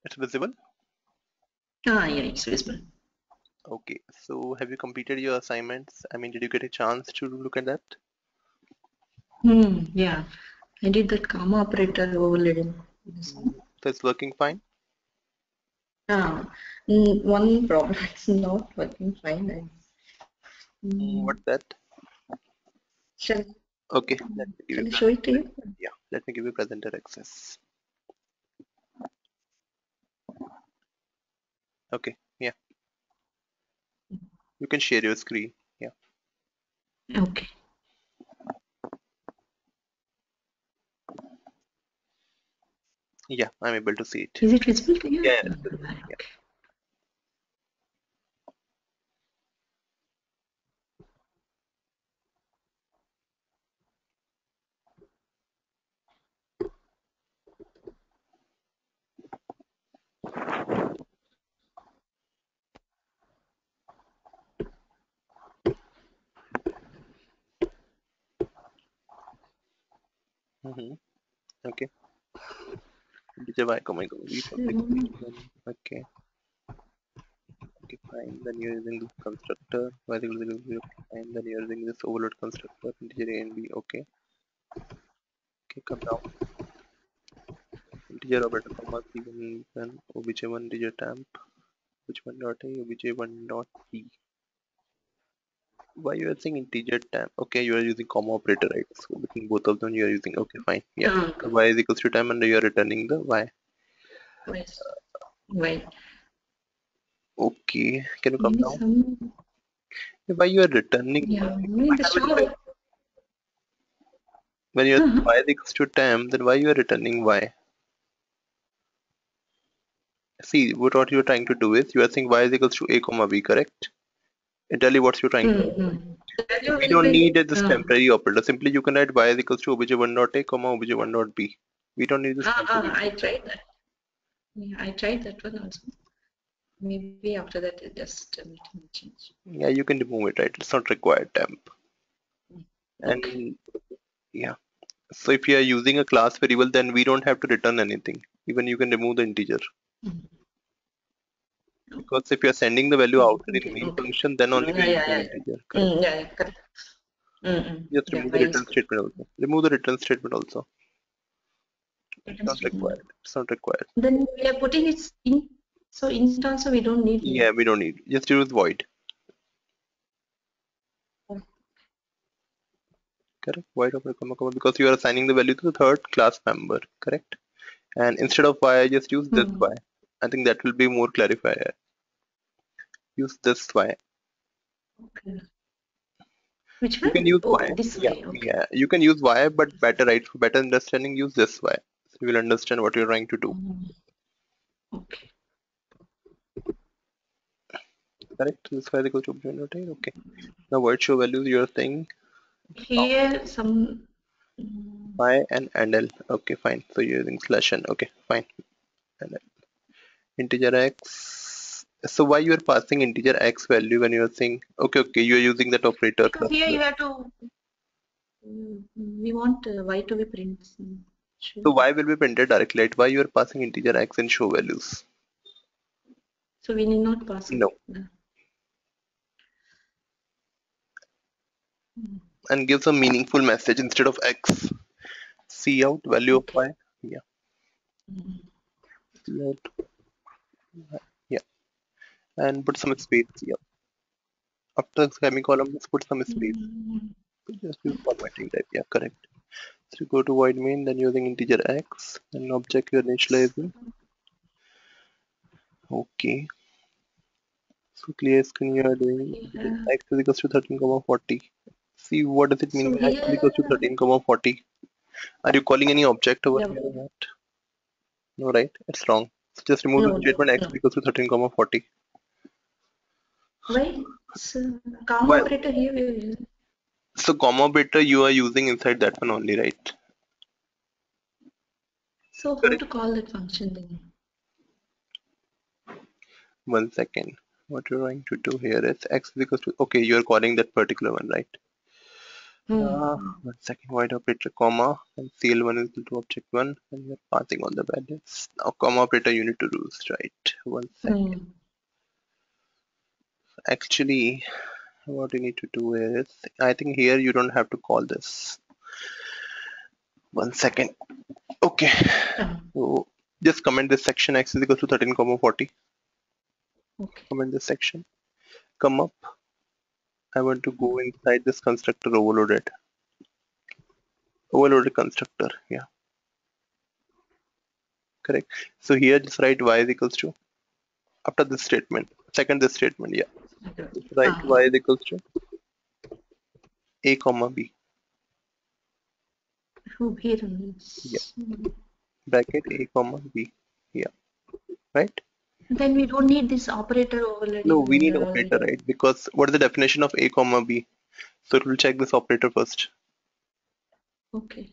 It's visible? Yeah, it's visible. Okay, so have you completed your assignments? I mean, did you get a chance to look at that? Yeah. I did that comma operator overlaid. So it's working fine? Ah, one problem, it's not working fine. What's that? Shall, Okay, let me give you shall I show it to presenter. you? Yeah, let me give you presenter access. Okay, yeah, you can share your screen. Yeah, Okay. yeah, I'm able to see it. Is it visible to you? Yeah, it's visible. Yeah. Okay. Okay. Integer y, comma, b public So, variable. Okay. Okay, fine. Then you're using this constructor. Y is equal to 0. Fine. Then you're using this overload constructor. Integer a and b. Okay. Okay, come down. Integer operator, comma, c1, then obj1 integer temp. Obj1 dot a, obj1 dot b. Why you are saying integer temp? Okay, you are using comma operator, right? So between both of them, you are using. Okay, fine. Yeah. So y is equals to temp, and you are returning the y. wait. Okay. Can you come Maybe down? some. Why you are returning y? Yeah, If I maybe the have a, show. when you are Uh-huh. y is equals to temp, then why you are returning y? See, what you are trying to do is you are saying y is equals to a comma b, correct? And tell you what you're trying to do. The value We will don't be. need this temporary operator. Simply you can write y is equals to obj1 dot a comma obj1 dot b. We don't need this temporary I operator. tried that. Yeah, I tried that one also. Maybe after that it just a little change. Yeah, you can remove it, right? It's not required temp. Okay. And yeah, so if you are using a class variable, then we don't have to return anything. Even you can remove the integer. Because if you are sending the value outside in main Okay. function, then only we are using Yeah. integer, correct? Yeah, correct. Just Yeah, remove the why is return good. statement also. Remove the return statement also. It's Return not statement. required. It's not required. Then we are putting it in. So int also we don't need here. Yeah, we don't need. Just use void. Correct. Void of a comma comma because you are assigning the value to the third class member. Correct. And instead of y, I just use this y. I think that will be more clarifier. Use this y. Okay. Which You can one? use Oh, y. this Yeah, way. Okay. yeah. You can use y, but better, right? For better understanding, use this y. So you will understand what you're trying to do. Okay. Correct. This y is equal to okay. Now void show values you're saying Here some. y and l. Okay, fine. So you're using slash n. Okay, fine. And integer x. So why you are passing integer x value when you are saying okay, you are using that operator Because plus here plus. you have to. We want y to be printed. So Sure. y will be printed directly, right? Why you are passing integer x in show values? So we need not pass it. No. And gives a meaningful message instead of x. See out value of y. Yeah. See out. Yeah. And put some space. Yeah. After semicolon, just put some space. Just use formatting type. Yeah, correct. So you go to void main, then using integer x, and object you're initializing. Okay. So clear screen you are doing x is equals to 13, 40. See what does it mean So by x is here, equals to 13, 40? Are you calling any object over yeah, here or not? No, right? It's wrong. So just remove the no. statement x is equals to 13, 40. Why? So, comma Well, operator here we are using. so comma operator you are using inside that one only, right? So how Correct. to call that function then? 1 second. What you're trying to do here is x is equals to, okay, you're calling that particular one, right? One second, void operator, comma, and CL1 is equal to object 1, and you're passing on the values. Now, comma operator, you need to use, right? One second. Actually, what you need to do is, I think here you don't have to call this. One second. Okay. So, just comment this section x is equal to 13, 40. Okay. Comment this section. Come up. I want to go inside this constructor overloaded. Overloaded constructor. Yeah, correct. So here just write y is equals to, after this statement, second this statement, yeah. Just write y is equals to a comma b. Oh, here Yeah. is. Bracket a comma b. Yeah. Right? Then we don't need this operator No, overloading we when need we're operator, already. right? Because what is the definition of a comma b? So it will check this operator first. Okay.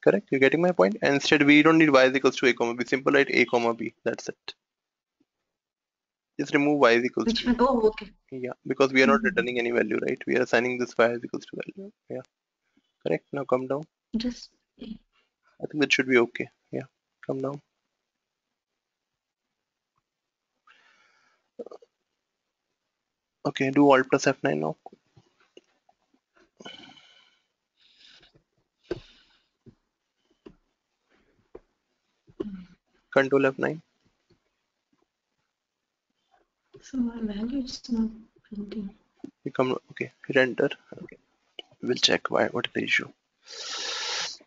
Correct? You getting my point? And instead we don't need y is equals to a comma b. Simple, right? A comma b. That's it. Just remove y is equals Which to. one? Oh, okay. Yeah, because we are not Mm-hmm. returning any value, right? We are assigning this y is equals to value. Yeah, correct. Now come down. Just. I think that should be okay. Yeah, come down. Okay, do Alt plus F9 now. Control F9. So my value is not printing. You come. Okay, hit enter. Okay, we'll check why. What is the issue?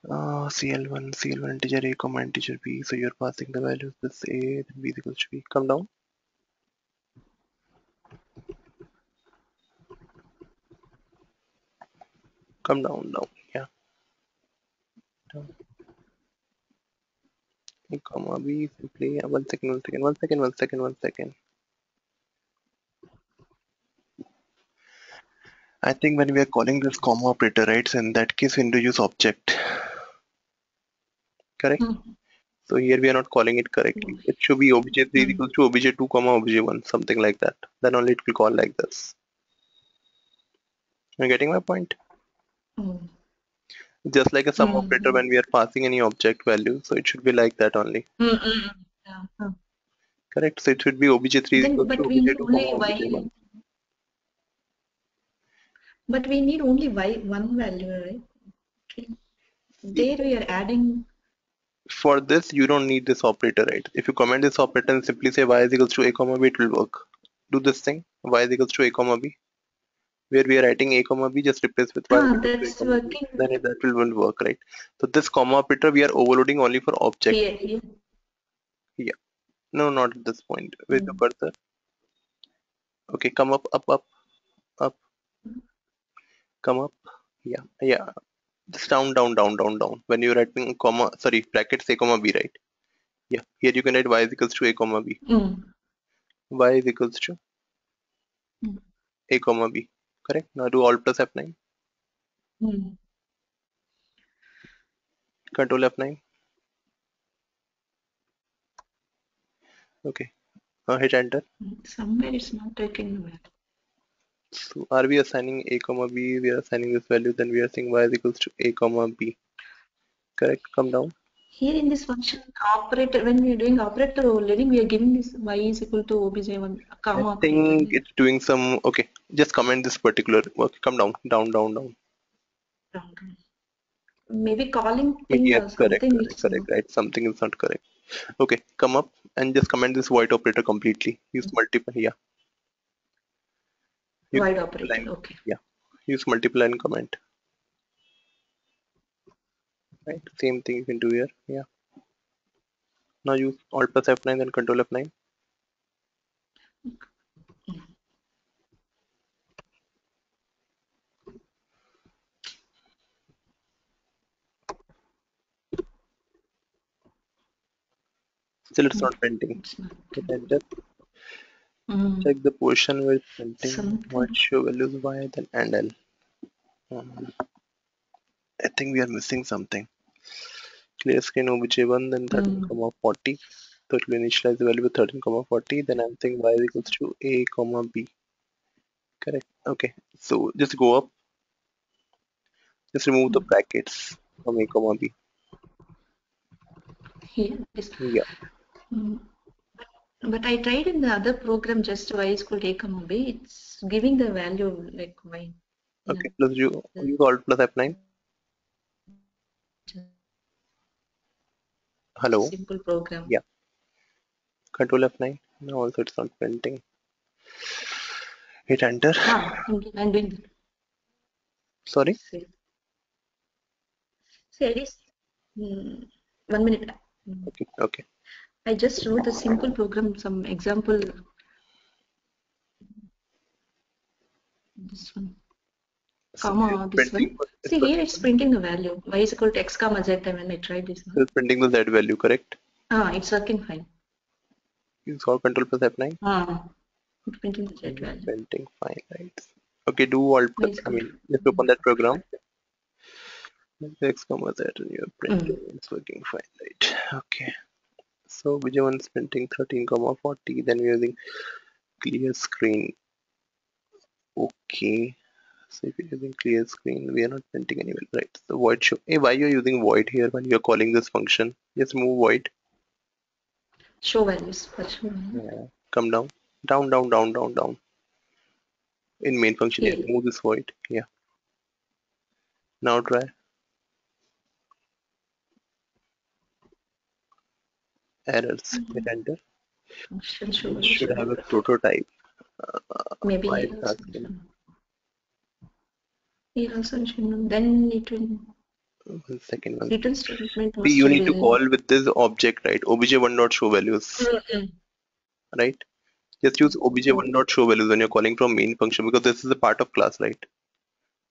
CL1 integer a comma integer b. So you're passing the values this a, then b is equals to b. Come down. Come down. Yeah, down. A comma b simply. Yeah, one second. I think when we are calling this comma operator, right? So in that case, we need to use object. Correct. So here we are not calling it correctly. It should be obj3 is equals to obj2 comma obj1, something like that. Then only it will call like this. You're getting my point? Just like a sum operator when we are passing any object value, so it should be like that only. Yeah. Correct. So it should be obj3 is Then, equals to but we need obj2 comma only obj1. y. But we need only y one value, right? Okay. See, There we are adding. for this you don't need this operator, right? If you comment this operator and simply say y is equals to a comma b, it will work. Do this thing, y is equals to a comma b, where we are writing a comma b, just replace with y is equals to a That's comma b. working Then that will work, right? So this comma operator we are overloading only for object. here. Yeah. No, not at this point. With the cursor. Okay, come up, come up. Yeah. Just down. When you're writing comma, sorry, brackets a comma b, right? Yeah. Here you can write y is equals to a comma b. Y is equals to a comma b. Correct. Now do Alt plus F9. Control F9. Okay. Hit enter. Somewhere it's not taking well. So are we assigning a comma b? We are assigning this value. Then we are saying y is equals to a comma b. Correct. Come down. Here in this function operator, when we are doing operator overloading, we are giving this y is equal to obj1 I comma operator. think it's doing some. Okay. Just comment this particular. Okay. Come down. Maybe calling thing Yes. or Correct. something Correct. it's Correct. not. Right. Something is not correct. Okay. Come up and just comment this void operator completely. Use multiple. Yeah. Use Void multiple operator. line. Okay. Yeah. Use multiple line comment. Right. Same thing you can do here. Yeah. Now use Alt plus F9 and Control F9. Still it's not printing. It's not. Hit enter. Check the portion where it's printing. What Something. show values y then and l. I think we are missing something. Clear screen obj1 then 13 comma 40. So it will initialize the value with 13 comma 40. Then I'm saying y is equals to a comma b. Correct. Okay. So just go up. Just remove the brackets from A comma B. Here this. Yeah. Mm. But I tried in the other program just y is equal to a comma b. It's giving the value like y. Okay. Yeah. Plus you use Alt plus F9. Hello. Simple program. Yeah. Control F9. Now also it's not printing. Hit enter. I'm doing that. Sorry. See, see, at least 1 minute. Mm. Okay. Okay. I just wrote a simple program, some example. This one, So it's comma, this printing. one. It's See, here printing. it's printing the value. Y is equal to x comma z when I tried this one. It's printing the Z value. Correct. It's working fine. Use all Control plus F9. It's printing the z value. Printing fine. Right. Okay. Do Alt Y plus. is I equal mean, just open that program. X comma Z and you're to. printing. It's working fine. Right. Okay. So Vijay is printing 13 comma 40. Then we're using clear screen. Okay. So if you're using clear screen, we are not printing anywhere, right? So void show. Hey, why you're using void here when you're calling this function? Just move void. Show values. For show value. Yeah. Come down. Down, down, down, down, down. In main function, yeah. Here. Move this void. Yeah. Now try. Errors. Hit enter. Function show This value should should have be. a prototype. Maybe Why here it's also. asking. Here also should know. Then it will. 1 second, 1 second. Return statement See, must you need to will. call with this object, right? obj1 dot show values, Mm-mm. right? Just use obj1 Okay. dot show values when you're calling from main function because this is a part of class, right?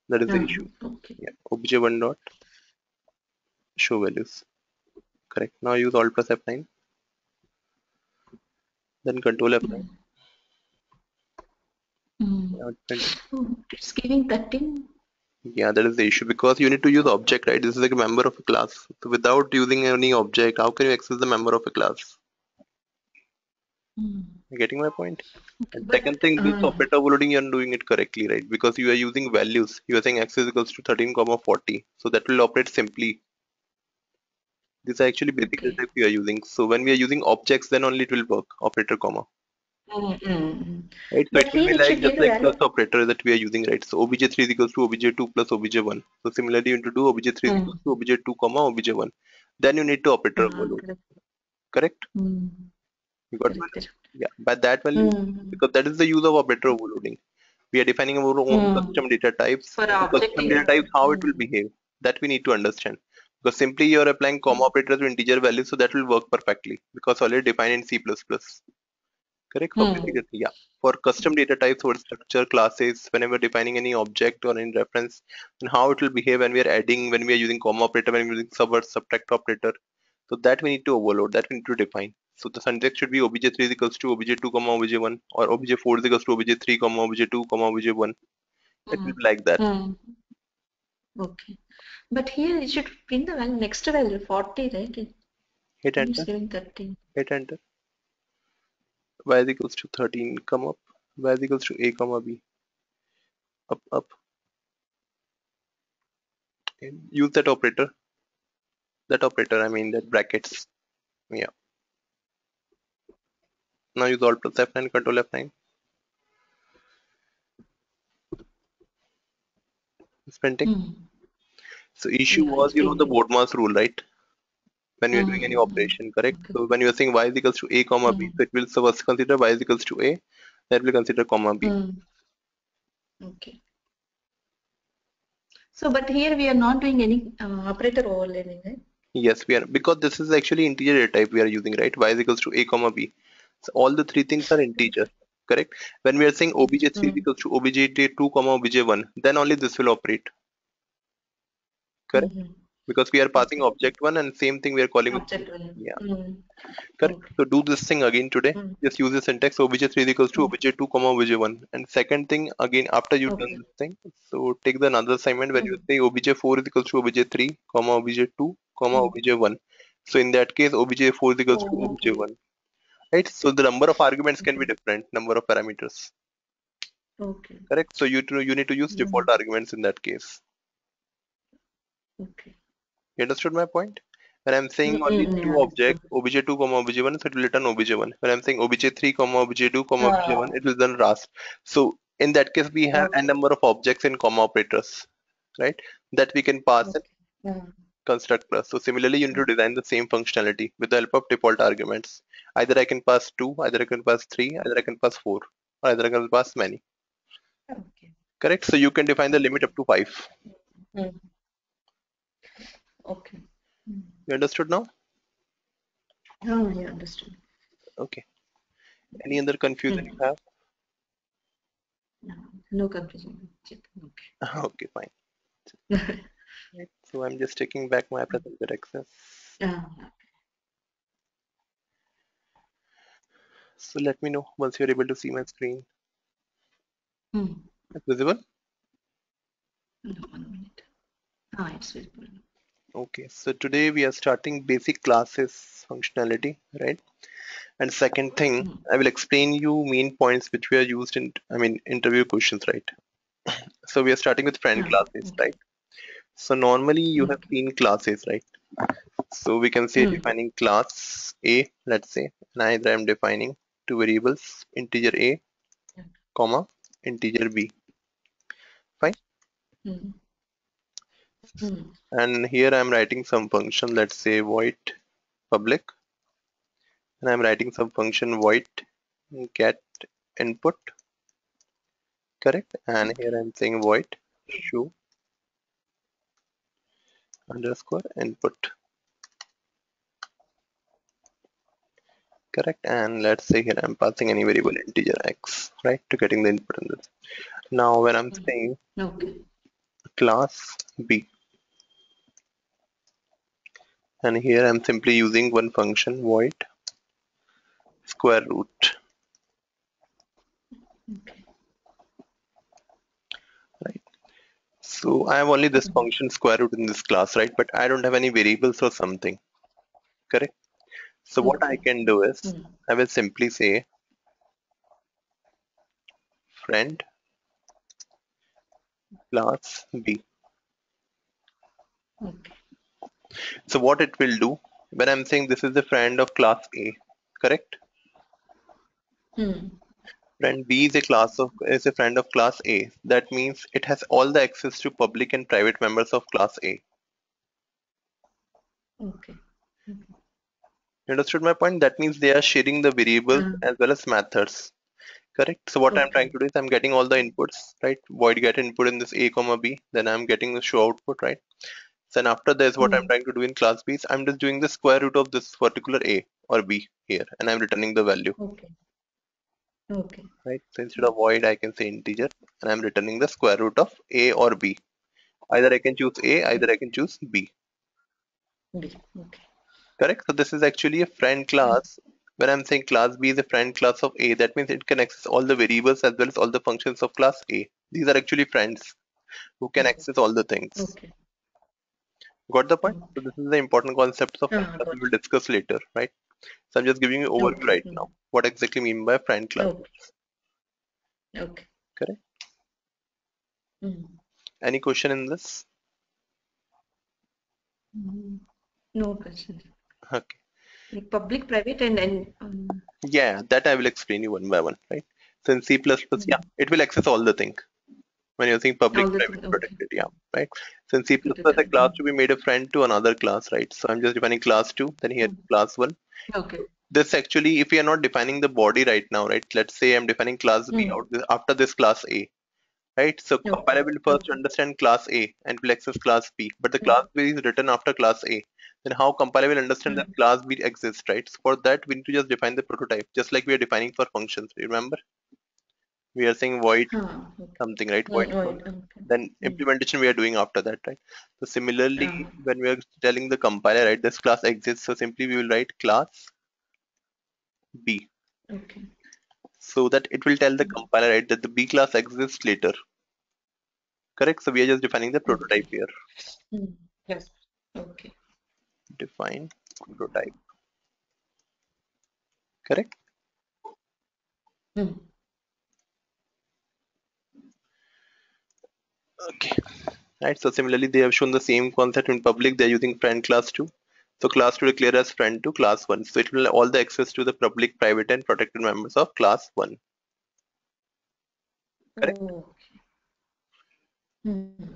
That is the issue. Okay. Yeah. obj1 dot show values. Correct. Now use Alt plus F9, then Control F9. Mm. Now it's printing. Oh, it's giving 13. Yeah, that is the issue because you need to use object, right? This is like a member of a class. So without using any object, how can you access the member of a class? Mm. You getting my point? Okay, And but second thing, this operator overloading, you're doing it correctly, right? Because you are using values. You are saying x is equals to 13 comma 40. So that will operate simply. These are actually basic data okay. types we are using. So when we are using objects, then only it will work. Operator comma. Mm. Right, so But it will here be it like should just give the like plus value. operator that we are using, right? So obj3 is equals to obj2 plus obj1. So similarly, you need to do obj3 is Mm. equals to obj2 comma obj1. Then you need to operator overload. Correct. Correct? Mm. You got my Correct. Correct. yeah. But that value Mm. because that is the use of operator overloading. We are defining our own Mm. custom data types. For And the custom data objective. types how it will Mm. behave. That we need to understand. Because simply you are applying comma operator to integer values, so that will work perfectly because already defined in C++. Correct? For basic Mm. data, yeah. For custom data types or structure classes, whenever defining any object or any reference, and how it will behave when we are adding, when we are using comma operator, when we are using subtract operator. So that we need to overload, that we need to define. So the syntax should be obj3 is equals to obj2 comma obj1 or obj4 is equals to obj3 comma obj2 comma obj1. It will Mm. be like that. Mm. Okay. But here it should print the value next value 40, right? Hit It's enter, giving 13. hit enter. Y is equals to 13, come up. Y is equals to a comma b. Up, up. And use that operator. That operator, I mean that brackets. Yeah. Now use Alt plus F9, Control F9. It's printing. Mm. So issue Yeah, was, it's the printing. board mass rule, right? When you're doing any Mm. operation, correct? Okay. So when you're saying y is equals to a comma b, Mm. so it will first consider y is equals to a, that will consider comma b. Mm. Okay. So, but here we are not doing any operator overloading, right? Yes, we are because this is actually integer data type we are using, right? Y is equals to a comma b. So all the three things are integer, Okay. correct? When we are saying obj3 is Mm. equals to obj2 comma obj1, then only this will operate, correct? Mm-hmm. Because we are passing Okay. object one and same thing we are calling with Object one. yeah, Mm. correct. Okay. So do this thing again today. Mm. Just use the syntax obj3 is equals to Mm. obj2 comma obj1. And second thing again after you've done Okay. this thing, so take the another assignment when you Mm. say obj4 is equals to obj3 comma obj2 comma Mm. obj1. So in that case obj4 is equals to Oh, okay. obj1. Right? So the number of arguments can be Okay. different, number of parameters. Okay. Correct? So you need to use default arguments in that case. Okay. You understood my point? When I'm saying only Yeah, two understood. objects, obj2, obj1, so it will return obj1. When I'm saying obj3, obj2, obj1, Ah, it will then rast. So in that case, we have n okay. number of objects in comma operators, right? That we can pass in Okay. Yeah. constructor. So similarly, you need to design the same functionality with the help of default arguments. Either I can pass 2, either I can pass 3, either I can pass 4, or either I can pass many. Okay. Correct? So you can define the limit Okay. up to 5. Mm. Okay. Mm. You understood now? Oh, yeah, understood. Okay. Any other confusion you Mm. have? No, no confusion. Okay. Okay, fine. Right. So I'm just taking back my presenter access. Ah, So let me know once you're able to see my screen. mm. It's visible? No, 1 minute. Ah, it's visible. Okay. So today we are starting basic classes functionality, right? And second thing, Mm. I will explain you main points which were used in, interview questions, right? So we are starting with friend Ah, classes, okay. right? So normally you have Okay. seen classes, right? So we can say Mm. defining class A, let's say, and either I'm defining two variables, integer A, Yeah. comma, integer B. Fine. Mm. Mm. And here I'm writing some function, let's say void public, and I'm writing some function void get input, correct? And here Okay. I'm saying void show underscore input, correct? And let's say here I'm passing any variable integer x, right, to getting the input in this. Now when I'm Mm. saying Okay. class B, and here I'm simply using one function void square root, Okay. right? So I have only this Mm. function square root in this class, right? But I don't have any variables or something, correct? So what I Okay. can do is Mm. I will simply say friend class B. Okay. So what it will do when I'm saying this is the friend of class A, correct? Mm. Friend B is a class of is a friend of class A. That means it has all the access to public and private members of class A. Okay. You understood my point? That means they are sharing the variables Ah, as well as methods. Correct. So what I'm trying okay. to do is I'm getting all the inputs, right? Void get input in this A comma B. Then I'm getting the show output, right? Then after this, what I'm Mm. trying to do in class B is I'm just doing the square root of this particular A or B here, and I'm returning the value, Okay. Okay. right? So instead of void, I can say integer, and I'm returning the square root of A or B. Either I can choose A, either I can choose B. B. Okay. Correct. So this is actually a friend Mm. class. When I'm saying class B is a friend class of A, that means it can access all the variables as well as all the functions of class A. These are actually friends who can access all the things. Okay. Got the point? So Okay. this is the important concepts of friend Ah, class got we will discuss later, right? So I'm just giving you it. overview Okay. right now. What exactly mean by friend class? Okay. Okay. Correct? Mm. Any question in this? Mm. No question. Okay. Like public, private, and Yeah, that I will explain you one by one, right? So in C++, yeah, mm. it will access all the thing when you're saying public, All the private, things. Okay. protected, yeah, right? So in C++, a Protected. class to be made a friend to another class, right? So I'm just defining class 2, then here Mm. class 1. Okay. This actually, if we are not defining the body right now, right? Let's say I'm defining class B Mm. after this class A, right? So Okay. compiler will first Okay. understand class A and will access class B, but the Mm. class B is written after class A. Then how compiler will understand that Mm. class B exists, right? So for that, we need to just define the prototype, just like we are defining for functions. Remember, we are saying void Ah, okay. something, right? Void Mm. Right. first. Okay. Then Mm. implementation we are doing after that, right? So similarly, Ah, when we are telling the compiler, right, this class exists, so simply we will write class B, okay. so that it will tell the Mm. compiler, right, that the B class exists later. Correct? So we are just defining the prototype Okay. here. Mm. Yes. Okay. Define prototype. Correct? Mm. Okay. Right. So similarly, they have shown the same concept in public. They're using friend class 2. So class 2 declare as friend to class 1. So it will all the access to the public, private, and protected members of class 1. Correct. Oh. Hmm.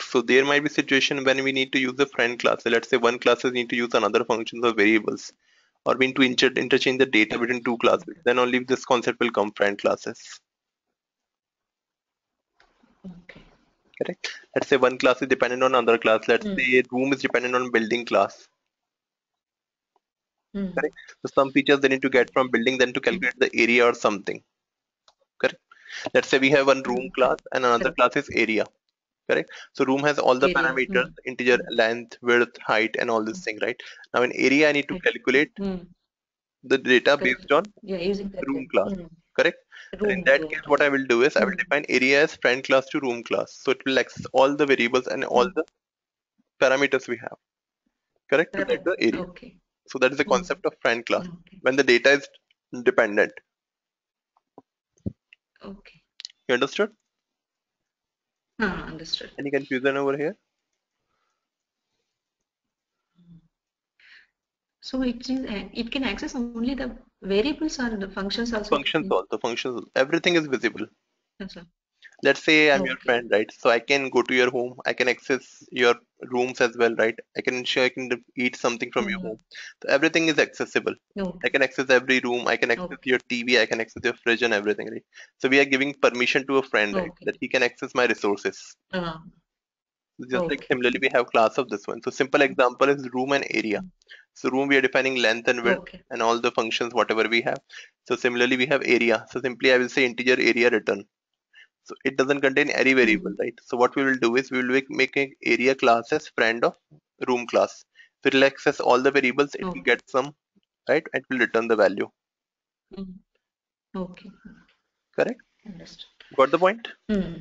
So there might be situation when we need to use the friend class. So let's say one classes need to use another functions or variables, or we need to interchange the data between two classes. Then only this concept will come friend classes. Okay. Correct. Let's say one class is dependent on another class. Let's Hmm. say room is dependent on building class. Hmm. Correct. So some features they need to get from building, then to Hmm. calculate the area or something. Correct. Let's say we have one room Hmm. class Correct. and another Correct. class is area. Correct. So room has all the Area. parameters, Hmm. integer, Hmm. length, width, height, and all this thing, right? Now in area, I need to Right. calculate Hmm. the data based Correct. on Yeah, using that. room class. Hmm. Correct. And in that Room case, what class. I will do is I will Hmm. define area as friend class to room class. So it will access all the variables and all Hmm. the parameters we have. Correct. To get Correct. the area. Okay. So that is the Hmm. concept of friend class. Okay. When the data is dependent. Okay. You understood? Understood. Any confusion over here? So it can access only the variables or the functions also it Functions can. also. Functions. Everything is visible. Yes, sir. Let's say I'm your Okay. friend, right? So I can go to your home. I can access your rooms as well, right? I can ensure I can eat something from your Hmm. home. So everything is accessible. I Okay. can access every room. I can access Okay. your TV. I can access your fridge and everything, right? So we are giving permission to a friend, right? Okay. That he can access my resources. Uh, Just like okay. similarly, we have class of this one. So simple example is room and area. So room, we are defining length and width Okay. and all the functions, whatever we have. So similarly, we have area. So simply I will say integer area return. So it doesn't contain any variable, Hmm. right? So what we will do is we will make an area class as friend of room class. So it will access all the variables, it will Okay. get some, right? It will return the value. Hmm. Okay. Correct? Understood. Got the point? Hmm.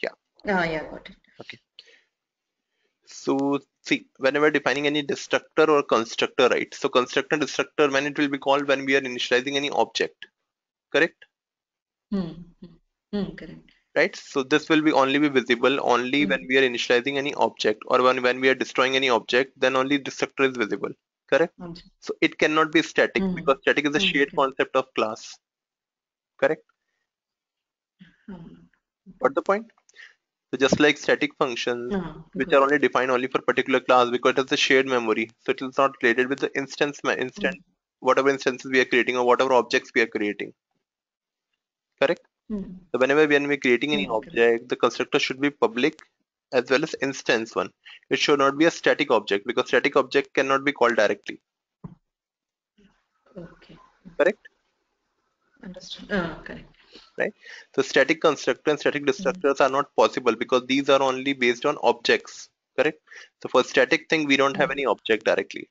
Yeah. Yeah, got it. Okay. So see, whenever defining any destructor or constructor, right? So constructor and destructor, when it will be called when we are initializing any object. Correct? Hmm. Hmm. Hmm. Correct. Right? So this will be only be visible only when Hmm. we are initializing any object, or when we are destroying any object, then only destructor is visible. Correct? Object. So it cannot be static Hmm. because static is a Hmm. shared Correct. concept of class. Correct? Hmm. Got the point? So just like static functions, which Good. are only defined only for particular class because it has a shared memory. So it is not related with the Hmm. whatever instances we are creating or whatever objects we are creating. Correct? Hmm. So whenever when we are creating any Correct. object, the constructor should be public as well as instance one. It should not be a static object because static object cannot be called directly. Okay. Correct? Understood. Correct. Right? So static constructor and static Hmm. destructors are not possible because these are only based on objects. Correct? So for static thing, we don't have Hmm. any object directly.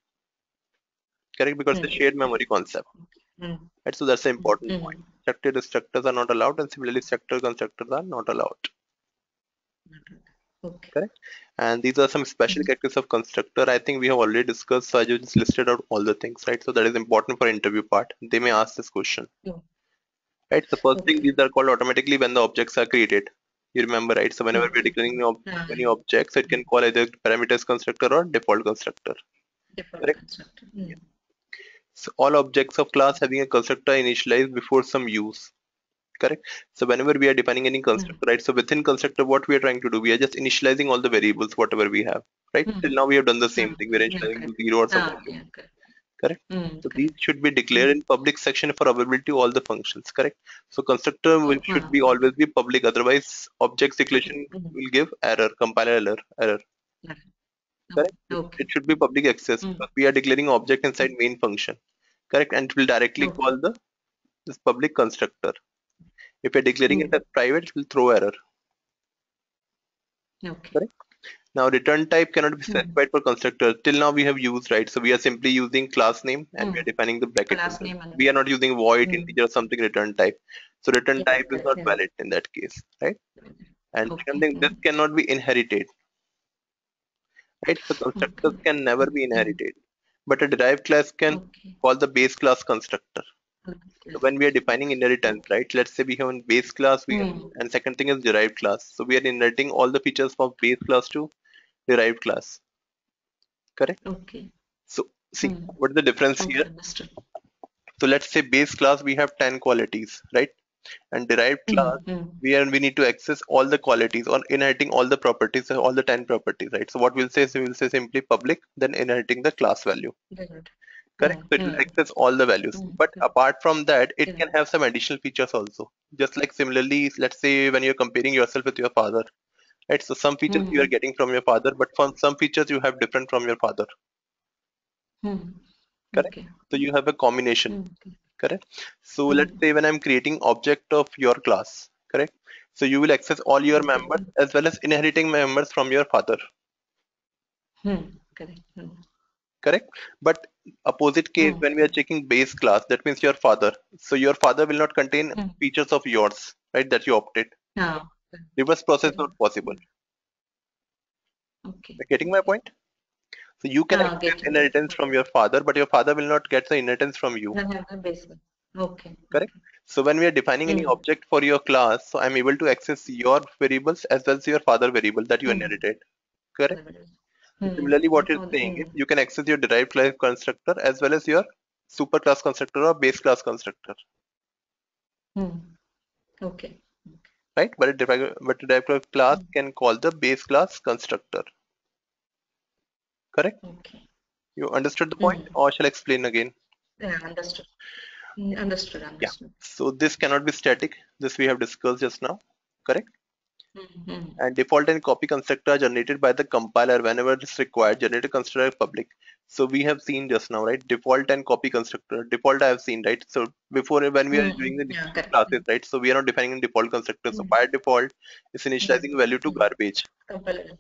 Correct? Because it's a shared Correct. memory concept. Hmm. Right? So that's the important point. Hmm. Structured destructors are not allowed and similarly structured constructors are not allowed. Okay. Correct? And these are some special Hmm. characteristics of constructor. I think we have already discussed. So I just listed out all the things, right? So that is important for interview part. They may ask this question. Yeah. Right? The first thing, Okay. these are called automatically when the objects are created. You remember, right? So whenever we're Okay. declaring any Yeah. objects, it can call either parameters constructor or default constructor. Default Correct? constructor. Yeah. So all objects of class having a constructor initialized before some use. Correct. So whenever we are defining any Hmm. constructor, right? So within constructor, what we are trying to do, we are just initializing all the variables, whatever we have, right? Hmm. Till now we have done the same thing. We're Yeah, initializing correct. to zero or some value. Yeah, correct. Correct. So these Correct. should be declared Hmm. in public section for availability to all the functions. Correct. So constructor should be Okay. always be public. Otherwise, objects Public. declaration will give error, compiler error. Yeah. Correct. Okay. It should be public access Hmm. because we are declaring object inside main function. Correct. And it will directly Okay. call the this public constructor. If you're declaring it Hmm. as private, it will throw error. Okay. Correct. Now return type cannot be Hmm. specified for constructor. Till now we have used, right? So we are simply using class name and we Hmm. are defining the brackets in Class them. name and We are not using void, hmm. integer, or something return type. So return Yeah, type is not yeah. valid in that case, right? And second Okay. thing, this cannot be inherited, right? So constructors Okay. can never be Hmm. inherited, but a derived class can Okay. call the base class constructor. So when we are defining inheritance, Okay. right? Let's say we have a base class, and second thing is derived class. So we are inheriting all the features from base class to derived class, correct? Okay. So see, what is the difference Okay, here? understood. So let's say base class we have 10 qualities, right? And derived class Mm. we need to access all the qualities or inheriting all the properties, all the 10 properties, right? So what we'll say is we'll say simply public, then inheriting the class value. Good. Correct. So it will access all the values. But Good. apart from that, it Good. can have some additional features also. Just like similarly, let's say when you're comparing yourself with your father, right? So some features you are getting from your father, but from some features you have different from your father. Correct. Okay. So you have a combination. Okay. Correct. So let's say when I'm creating object of your class, correct. So you will access all your Okay. members as well as inheriting members from your father. Correct. Correct. But opposite case, when we are checking base class, that means your father. So your father will not contain features of yours, right? That you opted. Ah, Reverse process correct. not possible. Okay. You're getting my Okay. point? So you can access Getting. inheritance from your father, but your father will not get the inheritance from you. I have the basic. Okay. Correct. So when we are defining any Mm. object for your class, so I'm able to access your variables as well as your father variable that you Mm. inherited. Correct. So Mm. similarly, what you're saying is you can access your derived class constructor as well as your superclass constructor or base class constructor, Mm. Okay. right? But a derived class can call the base class constructor. Correct. Okay. You understood the point, Mm. or shall I explain again? Yeah, understood. Understood. Yeah. Understood. So this cannot be static. This we have discussed just now. Correct. Mm. And default and copy constructor are generated by the compiler whenever it's required. Generated constructor are public. So we have seen just now, right? Default and copy constructor. Default I have seen, right? So before when we are doing the Yeah, default correct. classes, right? So we are not defining a default constructor. So Mm. by default, it's Mm. initializing value to Mm. garbage. Compile.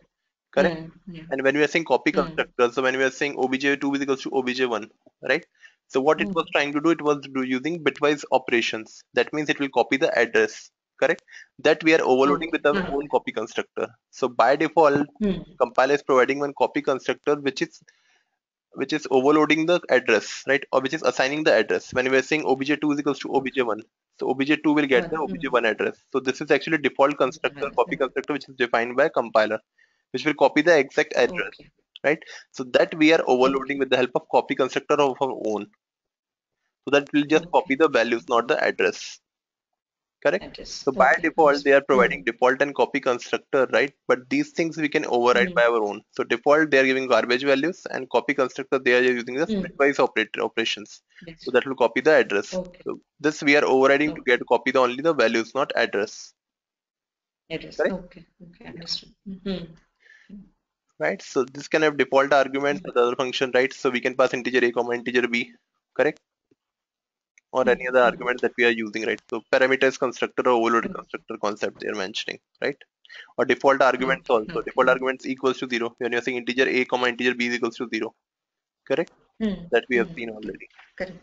Correct. Yeah. And when we are saying copy Mm. constructor, so when we are saying obj2 is equals to obj1, right? So what it was Mm. trying to do, it was using bitwise operations. That means it will copy the address, correct? That we are overloading Okay. with our own copy constructor. So by default, Mm. compiler is providing one copy constructor which is overloading the address, right? Or which is assigning the address. When we are saying obj2 is equals to Okay. obj1, so obj2 will get the One. obj1 address. So this is actually default constructor, copy constructor, which is defined by compiler, which will copy the exact address, Okay. right? So that we are overloading Okay. with the help of copy constructor of our own. So that will just copy Okay. the values, not the address. Correct. Address. So by Okay. default, they Understood. are providing default and copy constructor, right? But these things we can override by Mm. our own. So default, they are giving garbage values, and copy constructor, they are using the Mm. bitwise operations. So Yes. that will copy the address. Okay. So this we are overriding to Okay. get copy the only the values, not address. Address. Correct. Okay. Okay. Understood. Mm-hmm. Right. So this can have default arguments for the other function, right? So we can pass integer a comma integer b. Correct. Or any other Mm-hmm. argument that we are using, right? So parameters constructor or overloaded Okay. constructor concept they are mentioning, right? Or default arguments Okay. also. Okay. Default arguments equals to 0. When you're saying integer a comma integer b is equals to 0. Correct? Mm. That we have Mm. seen already. Correct.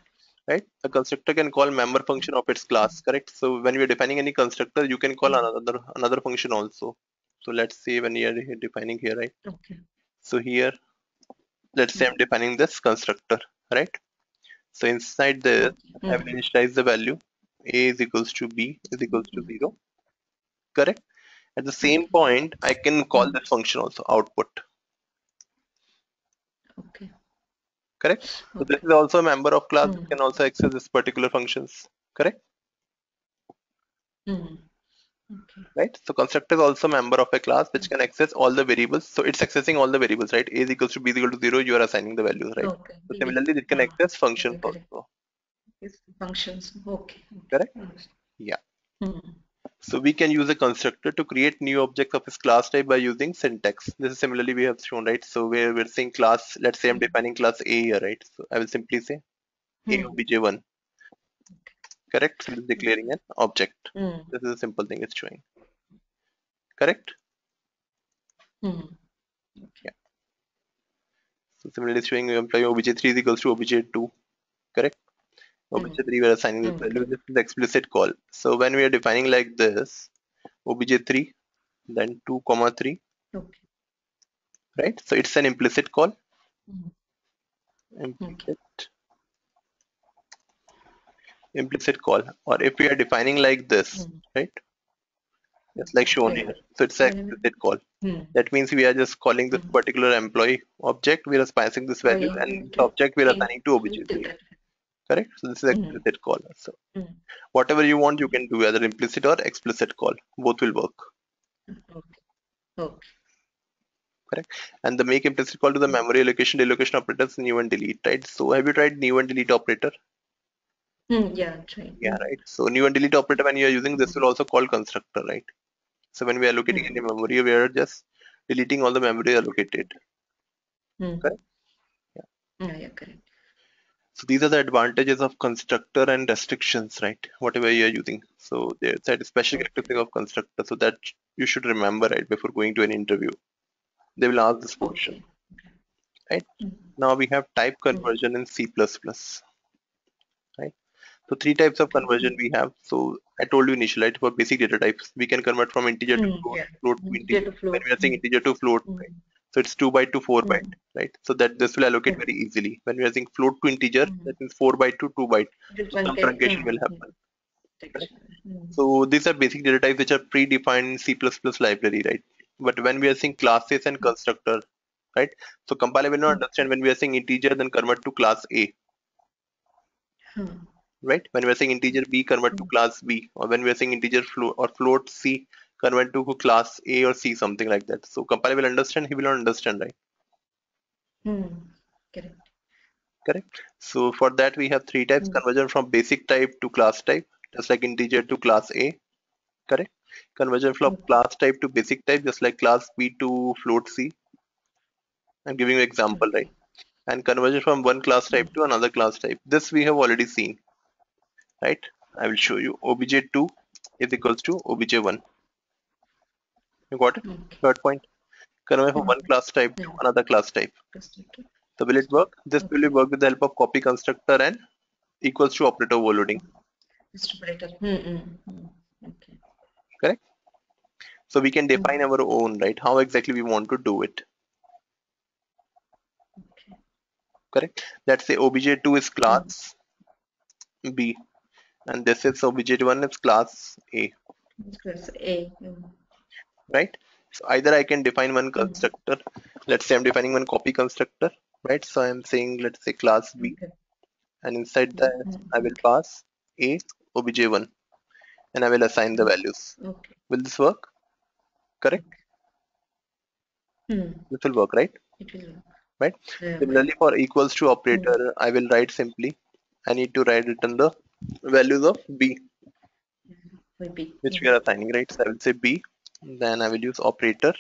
Right? A constructor can call member function of its class, correct? So when we are defining any constructor, you can call Mm. another function also. So let's say when you are defining here, right? Okay. So here, let's say I'm Mm. defining this constructor, right? So inside this, Okay. I will initialize the value a is equals to b is equals to 0. Correct? At the same Okay. point, I can call Mm. this function also output. Okay. Correct? So this Okay. is also a member of class which Mm. can also access this particular functions. Correct? Mm. Okay. Right? So constructor is also a member of a class which can access all the variables. So it's accessing all the variables, right? A is equals to b is equal to 0, you are assigning the values, right? Okay. So similarly, it can access functions Okay. Correct. also. It's functions. Okay. Okay. Correct? Understood. Yeah. Mm. So we can use a constructor to create new objects of its class type by using syntax. This is similarly we have shown, right? So we're saying class, let's say I'm Mm. defining class A here, right? So I will simply say A Mm. obj1. Correct? So it is declaring Okay. an object. Mm. This is a simple thing it's showing. Correct? Mm. Okay. Yeah. So similarly it's showing employee obj3 is equals to obj2. Correct? Mm. Obj3 we are assigning this value. Okay. This is the explicit call. So when we are defining like this, obj3, then 2 comma 3, Okay. right? So it's an implicit call. Mm. Okay. Implicit implicit call, or if we are defining like this, right? It's like shown Like here. So it's an whenever. explicit call. Hmm. That means we are just calling this Hmm. particular employee object, we are passing this Oh, value, yeah, and going this to object we are assigning to include obj. that. Correct? So this is Hmm. explicit call. So Hmm. whatever you want, you can do either implicit or explicit call. Both will work. Okay. Okay. Correct? And the make implicit call to the Hmm. memory allocation, delocation operators, new and delete, right? So have you tried new and delete operator? Yeah, try. Yeah, right. So new and delete operator, when you are using this, Hmm. will also call constructor, right? So when we are allocating any Hmm. memory, we are just deleting all the memory allocated. Hmm. Correct? Yeah. Yeah, yeah, correct. So these are the advantages of constructor and restrictions, right? Whatever you are using. So there's that special Okay. characteristic of constructor. So that you should remember, right, before going to an interview. They will ask this question, Okay. right? Hmm. Now we have type Hmm. conversion in C++, right? So three types of Okay. conversion we have. So I told you initially, right, for basic data types, we can convert from integer to float, Yeah. float to Integer integer. to When float. we are saying integer to float, Hmm. right? So it's 2 byte to 4 byte, Hmm. right? So that this will allocate very Okay. easily. When we are saying float to integer, Hmm. that means 4 byte to 2 byte. It is So one some type. truncation will Hmm. happen. Correct? Texture. Hmm. So these are basic data types which are predefined in C++ library, right? But when we are saying classes and constructor, right? So compiler will not understand when we are saying integer, then convert to class A, Hmm. right? When we are saying integer B, convert to Hmm. class B, or when we are saying integer float or float C, convert to class A or C, something like that. So compiler will understand, he will not understand, right? Hmm. Correct. Correct. So for that we have three types: Hmm. conversion from basic type to class type, just like integer to class A. Correct. Conversion from Okay. class type to basic type, just like class B to float C. I'm giving you example, right? Okay. And conversion from one class Hmm. type to another class type. This we have already seen, right? I will show you. Obj2 is equals to obj1. You got it? Okay. Third point. Convert from Hmm. one class type to Yeah. another class type. Constructor. So will it Step. work? This will Okay. work with the help of copy constructor and equals to operator overloading. Distributor. Hmm. Okay. Correct? So we can define Hmm. our own, right? How exactly we want to do it. Okay. Correct? Let's say obj2 is Hmm. class B and this is obj1 is class A, Class A. Hmm. right? So either I can define one Hmm. constructor. Let's say I'm defining one copy constructor, right? So I'm saying, let's say class B, Okay. and inside that I will Okay. pass A obj1 and I will assign the values. Okay. Will this work? Correct? Okay. Hmm. This will work, right? It will work. Right? Well. Similarly, for equals to Hmm. operator, I will write simply, I need to write return the values of B, Will be. which we are assigning, right? So I will say B, then I will use operator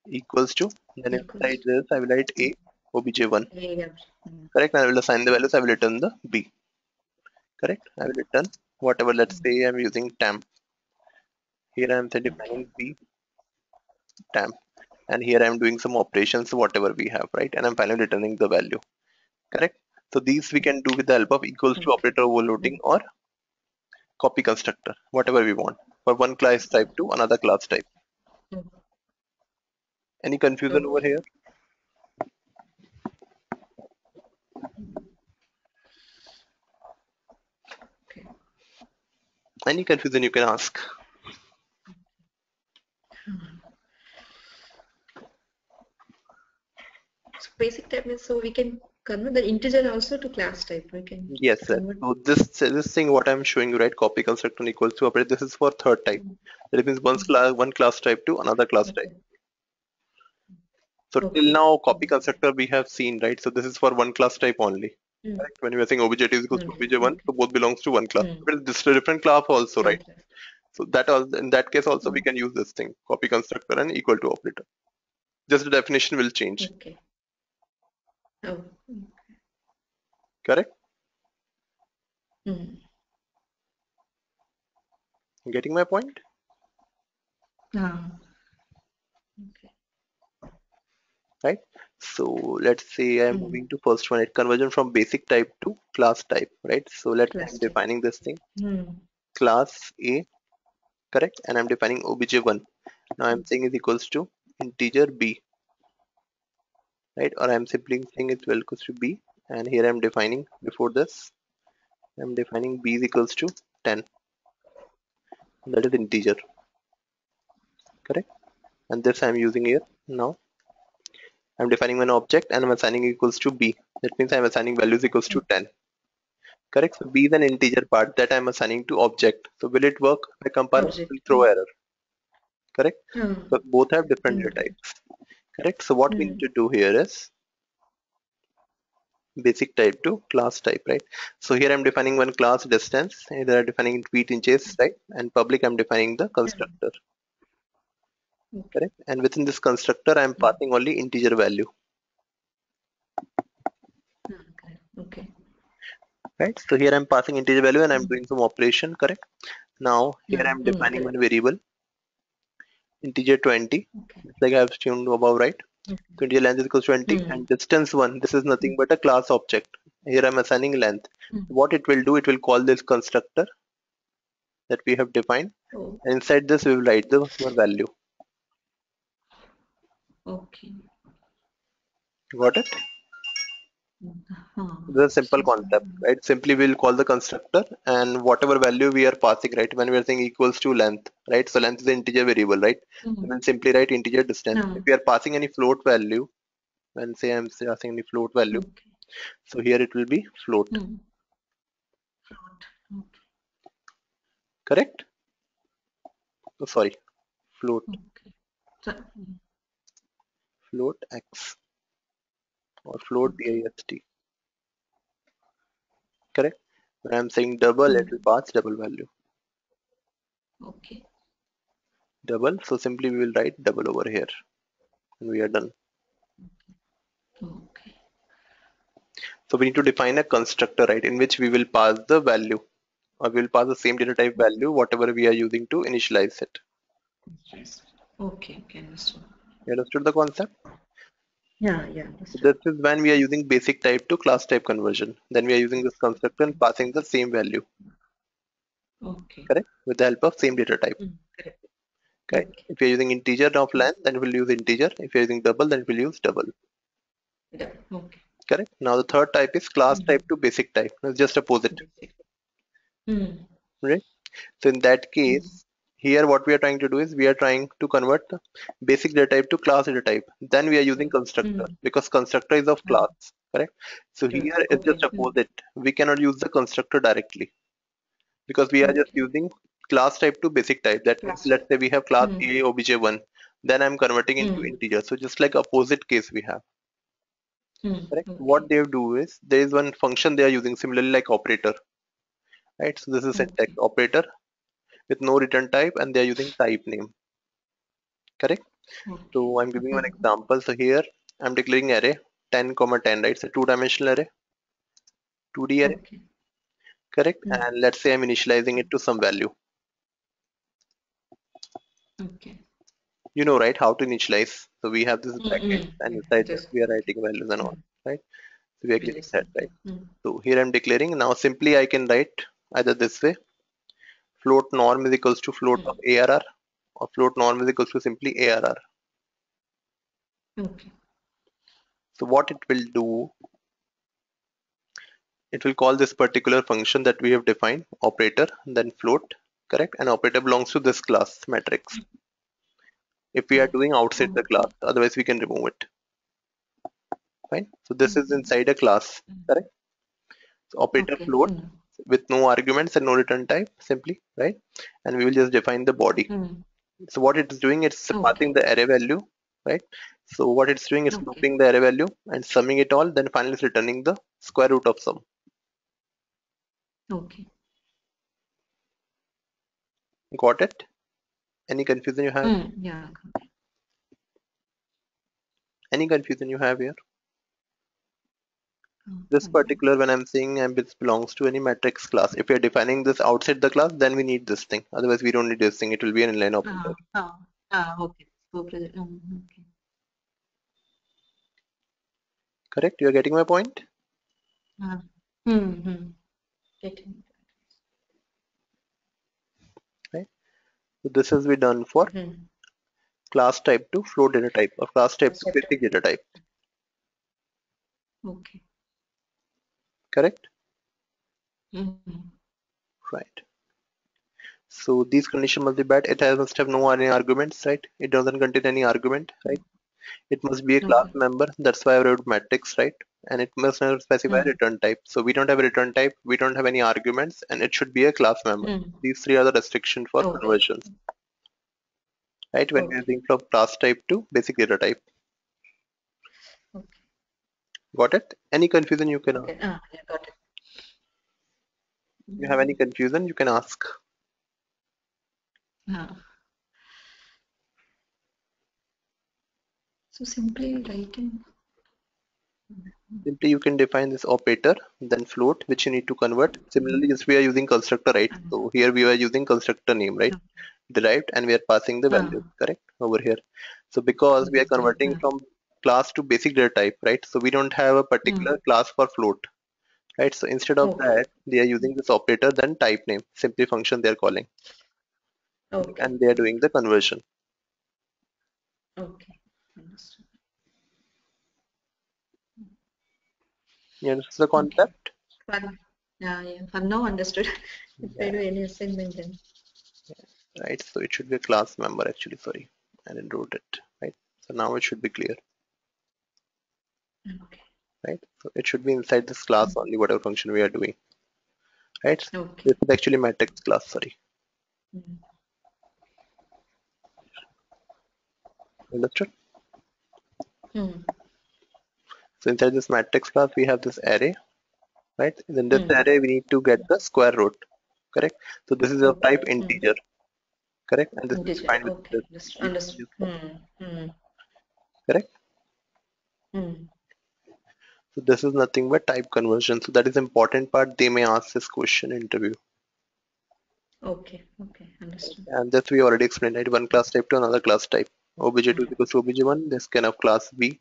equals to, then Equals inside this I will write to A obj1. A. Yeah. Hmm. Correct? And I will assign the values, I will return the B. Correct? I will return whatever, let's say I'm using temp. Here I am Okay. defining B temp. And here I am doing some operations, whatever we have, right? And I'm finally returning the value. Correct? So these we can do with the help of equals to Okay. operator overloading Hmm. or copy constructor, whatever we want, for one class type to another class type. Hmm. Any confusion over Okay. here? Okay. Any confusion you can ask. So basic type means so we can convert the integer also to class type. We can Yes, sir. convert. So this thing what I'm showing you, right? Copy constructor and equals to operator. This is for third type. Hmm. That means one class type to another class type. Okay. So till Okay. now, copy constructor we have seen, right? So this is for one class type only. Hmm. Correct? When we are saying obj2 is equals to Okay. obj1, Okay. so both belongs to one class. Hmm. But this is a different class also, One right? class. So that also, in that case also we Hmm. can use this thing, copy constructor and equal to operator. Just the definition will change. Okay. Oh. Correct? Hmm. Getting my point? Ah. Okay. Right? So let's say I'm Hmm. moving to first one, right? Conversion from basic type to class type, right? So let's say I'm Class type. defining this thing, Hmm. class A, correct? And I'm defining obj1. Now I'm saying is equals to integer B, right? Or I'm simply saying it's equals to B. And here I'm defining before this, I'm defining b is equals to 10. That is integer, correct? And this I'm using here. Now I'm defining one object and I'm assigning equals to b. That means I'm assigning values equals to 10. Correct? So b is an integer part that I'm assigning to object. So will it work? If I compare it, it Object. will throw error. Correct? Mm. So both have different data Mm. types. Correct? So what we need Mm. to do here is basic type to class type, right? So here I'm defining one class distance, either I'm defining feet inches, right? And public I'm defining the Mm. constructor, Okay. correct? And within this constructor I'm Mm. passing only integer value, Okay. Okay. right? So here I'm passing integer value and I'm Mm. doing some operation, correct? Now here Mm. I'm Mm. defining Correct. one variable, integer 20, Okay. just like I've shown above, right? Okay. So integer length is equals to 20 Mm. and distance 1, this is nothing Mm. but a class object. Here I'm assigning length. Mm. What it will do, it will call this constructor that we have defined. Oh. And inside this we will write the value. Okay. Got it? Mm. This is a simple So, concept, right? Simply we'll call the constructor and whatever value we are passing, right? When we are saying equals to length, right? So length is an integer variable, right? So mm. we'll simply write integer distance. If No. we are passing any float value, when say I'm passing any float value, Okay. so here it will be float, Mm. Float. Okay. correct? Oh, sorry, float, Okay. So, float x or float okay. dist, correct? When I'm saying double, it Mm. will pass double value, Okay. double. So simply we will write double over here and we are done. Okay. So we need to define a constructor, right, in which we will pass the value or we will pass the same data type value, whatever we are using to initialize it. Yes. Okay. Okay. Understood. You understood the concept? Yeah. Yeah. So Understood. this is when we are using basic type to class type conversion. Then we are using this constructor and passing the same value, Okay. correct? With the help of same data type. Mm. Correct. Okay. Okay. If you're using integer of Yes. length, then we'll use integer. If you're using double, then we'll use double. Yeah. Okay. Correct. Now the third type is class Mm. type to basic type. It's just opposite. Basic. Mm. Right? So in that Mm. case, here what we are trying to do is we are trying to convert the basic data type to class data type. Then we are using constructor Mm. because constructor is of Ah, class. Correct. So yes. here it's just Okay. Mm. opposite. We cannot use the constructor directly because we are just Okay. using class type to basic type. That means Class. let's say we have class Mm. A obj1, then I'm converting into Mm. integer. So just like opposite case we have. Mm. Correct. Okay. What they do is there is one function they are using similarly like operator. Right. So this is syntax Okay. operator with no return type and they are using type name. Correct. Okay. So I'm giving you an example. So here I'm declaring array 10 comma 10, right? It's a two-dimensional array, 2D array, Okay. correct? Mm. And let's say I'm initializing it to some value. Okay. You know, right, how to initialize. So we have this Mm. bracket Mm. and Yeah. inside this Just we are okay. writing values and all, Mm. right? So we are Very clearing that, simple. right? Mm. So here I'm declaring. Now simply I can write either this way, float norm is equals to float of Mm. ARR or float norm is equals to simply ARR. Okay. So what it will do, it will call this particular function that we have defined, operator, then float, correct? And operator belongs to this class matrix. If we are Okay. doing outside the Okay. class, otherwise we can remove it. Fine. So this is Mm. inside a class, Mm. correct? So operator Okay. float Mm. with no arguments and no return type, simply, right? And we will just define the body. Mm. So what it is doing, it's Okay. passing the array value, right? So what it's doing is Okay. looping the array value and summing it all, then finally it's returning the square root of sum. Okay. Got it? Any confusion you have? Mm. Yeah. Any confusion you have here? This Okay. particular, when I'm saying this belongs to any matrix class. If you're defining this outside the class, then we need this thing. Otherwise, we don't need this thing. It will be an inline operator. Okay. So, okay. Correct? You're getting my point? Uh, mm-hmm. Getting. Right? So this has been done for Mm. class type to float data type or class type to Accept. basic data type. Okay. Correct? right? So these condition must be bad. It must have no any arguments, right? It doesn't contain any argument, right? It must be a class Okay. member. That's why I wrote matrix, right? And it must not specify Mm. return type. So we don't have a return type. We don't have any arguments, and it should be a class member. Mm. These three are the restrictions for Okay. conversions, right? When we're Okay. using from class type to basic data type. Okay. Got it? Any confusion you can ask. Okay. Ah, yeah, got it. You have any confusion, you can ask. Ah. So simply writing. Simply you can define this operator, then float, which you need to convert. Similarly, just we are using constructor, right? So here we are using constructor name, right? Derived, and we are passing the values, Ah, correct? Over here. So because we are understood. converting from class to basic data type, right? So we don't have a particular class for float, right? So instead of Okay. that, they are using this operator, then type name, simply function they are calling, Okay. and they are doing the conversion. Okay. Understood. Yeah, this is the Okay. concept, Fun. Yeah, yeah. For now understood. If I yeah, do any assignment then. right? So it should be a class member actually, sorry, I didn't wrote it, right? So now it should be clear. Okay. Right? So it should be inside this class only, whatever function we are doing, right? Okay. This is actually matrix class, sorry. Mm. Understood? Mm. So inside this matrix class, we have this array, right? In this Mm. array, we need to get the square root, correct? So this is of Okay. type Mm. integer, correct? And this is Integer. defined with Okay. this Understood. these Understood. values, Mm. Mm. correct? Mm. So this is nothing but type conversion. So that is important part. They may ask this question in interview. Okay. Okay. Understood. And that we already explained, right? One class type to another class type. Obj2 is equals to obj1. This can have class B,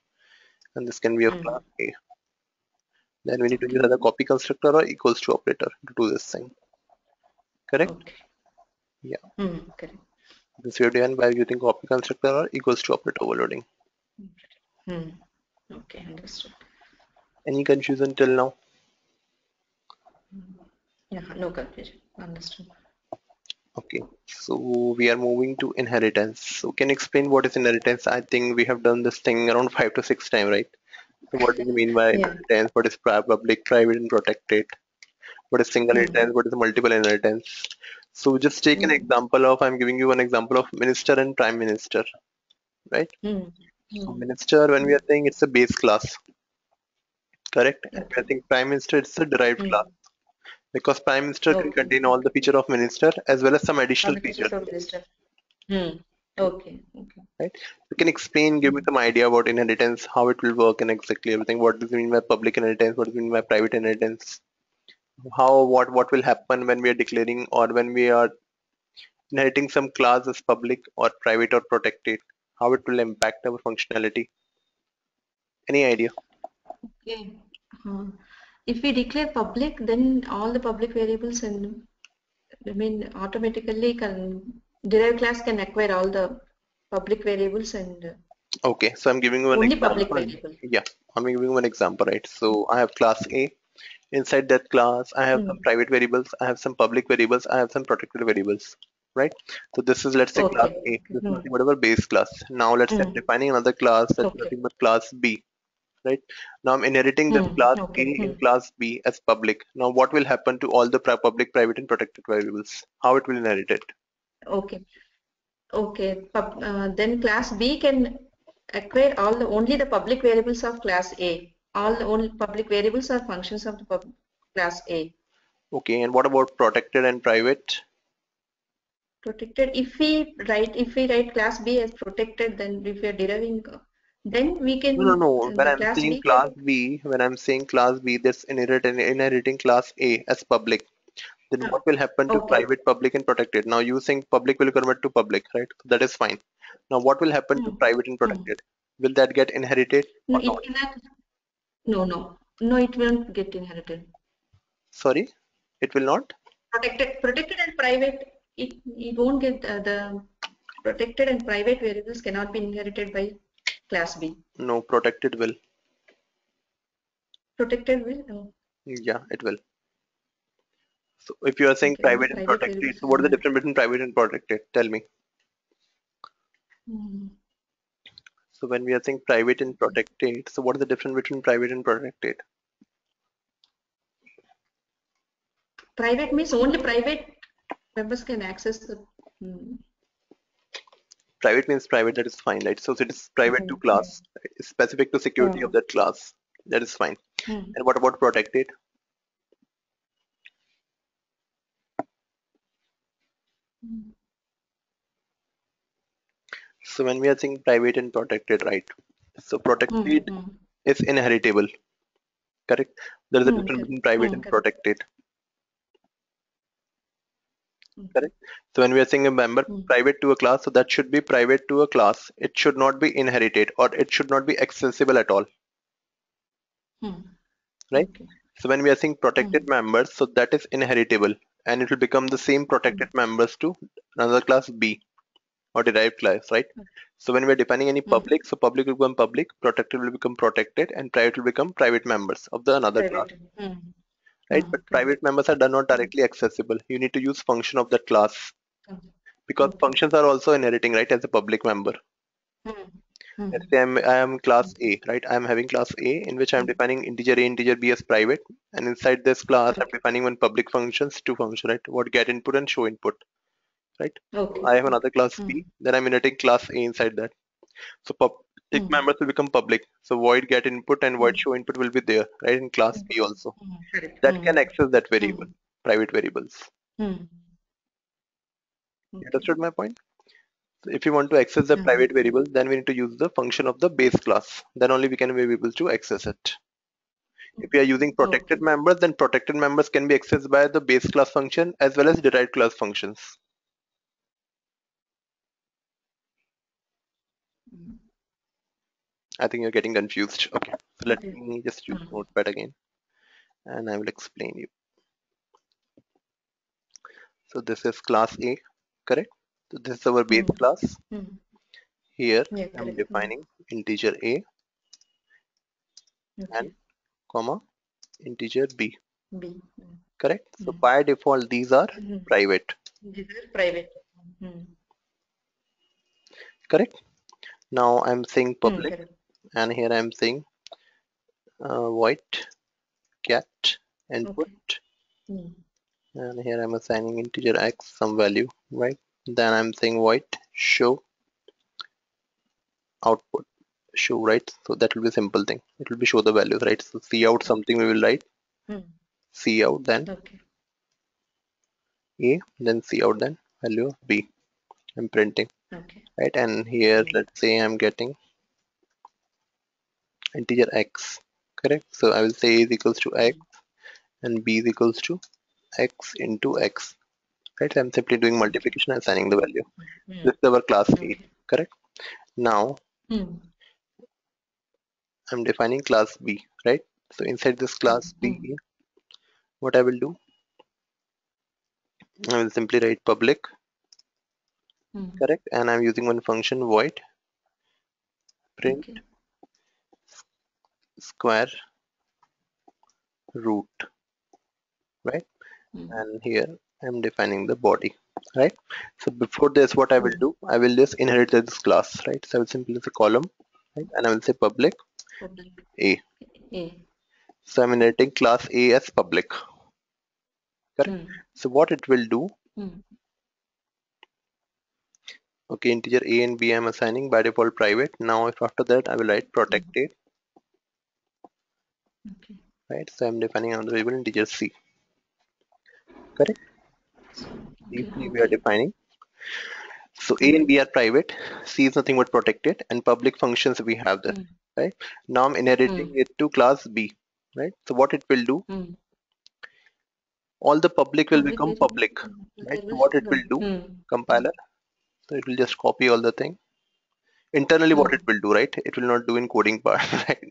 and this can be of Mm. class A. Then we need to Okay. use either copy constructor or equals to operator to do this thing. Correct? Okay. Yeah. Mm. Correct. This we have done by using copy constructor or equals to operator overloading. Mm. Okay. Understood. Any confusion till now? Yeah. No confusion. Understood. Okay. So we are moving to inheritance. So can you explain what is inheritance? I think we have done this thing around 5 to 6 times, right? So what do you mean by Yeah. inheritance? What is public, private, and protected? What is single Mm. inheritance? What is multiple inheritance? So just take an Mm. example of, I'm giving you an example of minister and prime minister, right? Mm. So Mm. minister, when we Mm. are saying it's a base class, correct? And I Okay. think prime minister it's a derived class Mm. because prime minister can Okay. contain all Okay. the feature of minister as well as some All additional the features, features of this stuff. Mm. Okay. Okay. right? You can explain, give me Mm. some idea about inheritance, how it will work, and exactly everything. What does it mean by public inheritance? What does it mean by private inheritance? How what will happen when we are declaring or when we are inheriting some class as public or private or protected? How it will impact our functionality? Any idea? Okay. If we declare public, then all the public variables and I mean automatically can derived class can acquire all the public variables and Okay, so I'm giving you an only public example. variable. Yeah, I'm giving you an example, right? So I have class A. Inside that class, I have some Mm. private variables, I have some public variables, I have some protected variables, right? So this is, let's say, class Okay. A. Okay. This is Mm. nothing but our base class. Now let's say I'm Mm. defining another class that's Okay. nothing but class B, right? Now I'm inheriting this Mm. class A Okay. in Mm. class B as public. Now what will happen to all the public, private, and protected variables? How it will inherit it? Okay. Okay. Then class B can acquire all the only the public variables of class A. All the only public variables are functions of the class A. Okay, and what about protected and private? Protected. If we write class B as protected, then if we are deriving, then we No, no, can no. When the I'm class saying B class can. B, when I'm saying class B, that's inheriting class A as public. Then uh, what will happen to Okay. private, public, and protected? Now you think public will convert to public, right? So that is fine. Now what will happen to Hmm. private and Hmm. protected? Will that get inherited No, or not? it cannot. No, no, no. It won't get inherited. Sorry, it will not? Protected and private. It won't get the protected and private variables cannot be inherited by class B. No, protected will. Protected will. Yeah, it will. So if you are saying Okay, all the private and private protected, variables so what can is the have. difference between private and protected? Tell me. Mm, So when we are saying private and okay. protected, so what is the difference between private and protected? Private means only private members can access the. Mm, Private means private, that is fine, right? So it is private to mm, mm, class, right? It's specific to security of mm, that class. That is fine. mm, And what about protected? mm, So when we are saying private and protected, right? So mm, protected mm, is inheritable, correct? There is a difference correct. between private and Correct. protected, Okay. correct? So when we are saying a member Mm, private to a class, so that should be private to a class. It should not be inherited or it should not be accessible at all, mm, right? okay. So when we are saying protected Mm, members, so that is inheritable and it will become the same protected mm, members to another class B or derived class, right? So when we are defining any mm, public, so public will become public, protected will become protected, and private will become private members of the another class, private. Mm, right? But correct. private members are not Mm, directly accessible. You need to use function of that class mm, because okay. functions are also inheriting, right, as a public member. Mm, Let's mm, say I am class A, right? I am having class A in which I am mm, defining integer A, integer B as private, and inside this class I'm okay. defining one public functions, two functions, right? What get input and show input, right? So Okay. I have another class Mm, B, then I'm inheriting class A inside that. So public mm, members will become public. So void get input and void mm, show input will be there, right? In class B input. also. Correct. That can access that variable, Mm, private variables. mm, You okay. understood my point? So if you want to access the private variable, then we need to use the function of the base class. Then only we can be able to access it. If we are using protected Okay. members, then protected members can be accessed by the base class function as well as derived class functions. Mm, I think you're getting confused. Okay, so let okay. me just use Mm, Notepad again and I will explain you. So this is class A, correct? So this is our base mm, class. mm. Here Yeah, I'm correct. Mm, defining integer A and okay. comma integer B, B. Mm, correct? So mm, by default these are mm. private, These are private. Mm, correct? Now I'm saying public correct. and here I'm saying void cat input Okay. Mm, and here I'm assigning integer x some value, right? Then I'm saying void show output, show, right? So that will be a simple thing. It will be show the values, right? So see out something we will write mm, see out then okay. A, then see out then value of B. I'm printing, Okay. right? And here Mm, let's say I'm getting integer x, correct? So I will say A is equals to x mm, and B is equals to x into x, right? I'm simply doing okay. multiplication and assigning the value. Mm, This is our class A, okay. correct? Now Mm, I'm defining class B, right? So inside this class B, mm, what I will do, I will simply write public, mm, correct? And I'm using one function void print okay. square root, right? Mm, And here I'm defining the body, right? So before this, what I will mm, do, I will just inherit this class, right? So I will simply say column, right? And I will say public public. A. A. So I'm inheriting class A as public, correct? Mm, So what it will do, mm, okay, integer A and B I'm assigning by default private. Now if after that I will write mm, protected, okay. right? So I'm defining another variable integer C, correct? These Okay. three we are Okay. defining. So A and Mm, B are private, C is nothing but protected, and public functions we have this, mm, right? Now I'm inheriting mm, it to class B, right? So what it will do, mm. all the public will Public become variable. public, right? So Variables. what it will do, Mm, compiler, so it will just copy all the thing. Internally what it mm. will do, right? It will not do in coding part, right?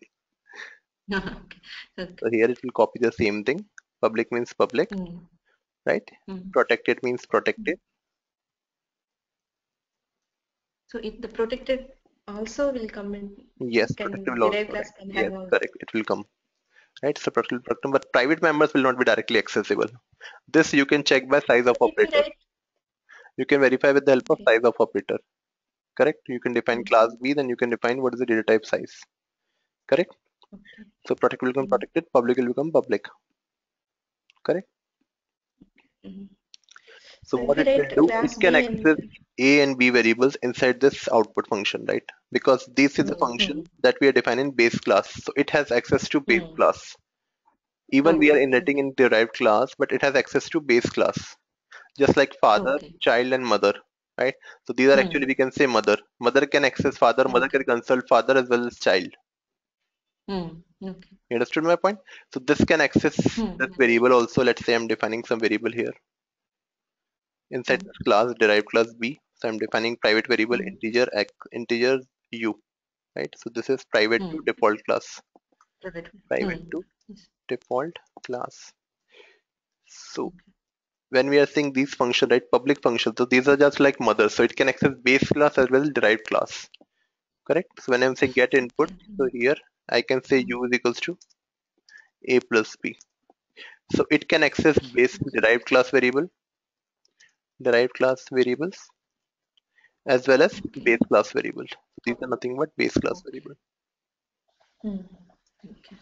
Okay. Okay. So here it will copy the same thing. Public means public, Mm, right? mm, Protected means mm. protected. So it the protected also will come in Yes, protected can will derived also, class right? can Yes, have all. correct. It will come. right? So but private members will not be directly accessible. This you can check by size of If we operator. write, You can verify with the help of okay, size of operator. Correct? You can define class okay, B, then you can define what is the data type size. Correct? okay. So protected will become Mm, protected, public will become public. Correct? mm. So So if what we it will write do, it class can B and access A and B variables inside this output function, right? Because this is a function mm, that we are defining base class. So it has access to base mm. class. Even we are Okay, inheriting okay, in derived class, but it has access to base class. Just like father, okay. child, and mother, right? So these are actually, Mm, we can say mother. Mother can access father, mother okay. can consult father as well as child. Okay. You understood my point? So this can access this Understood. variable also. Let's say I'm defining some variable here inside Mm, this class, derived class B. So I'm defining private variable mm, integer x, integer u, right? So this is private to mm. default class, Private. private Mm. to Yes. default class. So Okay. when we are saying these functions, right, public functions, so these are just like mother. So it can access base class as well as derived class. Correct? So when I'm saying get input, Okay. so here I can say Mm. u is equals to a plus b. So it can access base derived class variable, derived class variables, as well as Okay. base class variable. So these are Okay. nothing but base class Okay. variable. Mm. Okay.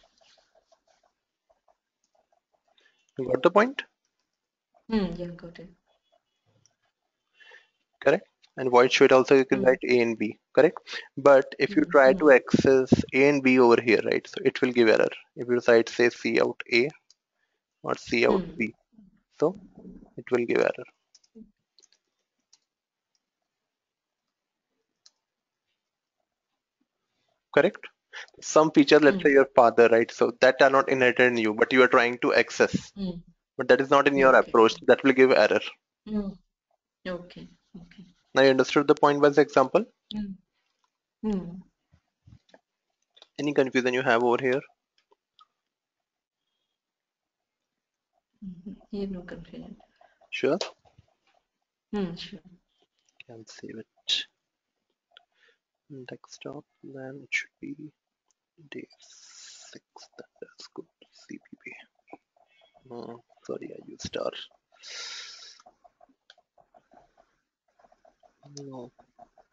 You got the point? Yeah, got it. Correct? And void should also you can Mm. write a and b. Correct? But if you Mm. try to Mm. access a and b over here, right? So it will give error. If you decide say c out a or c out Mm. b, so it will give error. Correct? Some feature, let's say Mm. your father, right? So that are not inherited in you, but you are trying to access. Mm. But that is not in your Okay. approach. That will give error. Mm. Okay. Okay. Now you understood the point by the example? Mm. Mm. Any confusion you have over here? Mm. You no confusion. Sure. Sure. Can save it. Desktop. Then it should be day 6. That's good. CPP. Sorry, I used star. No.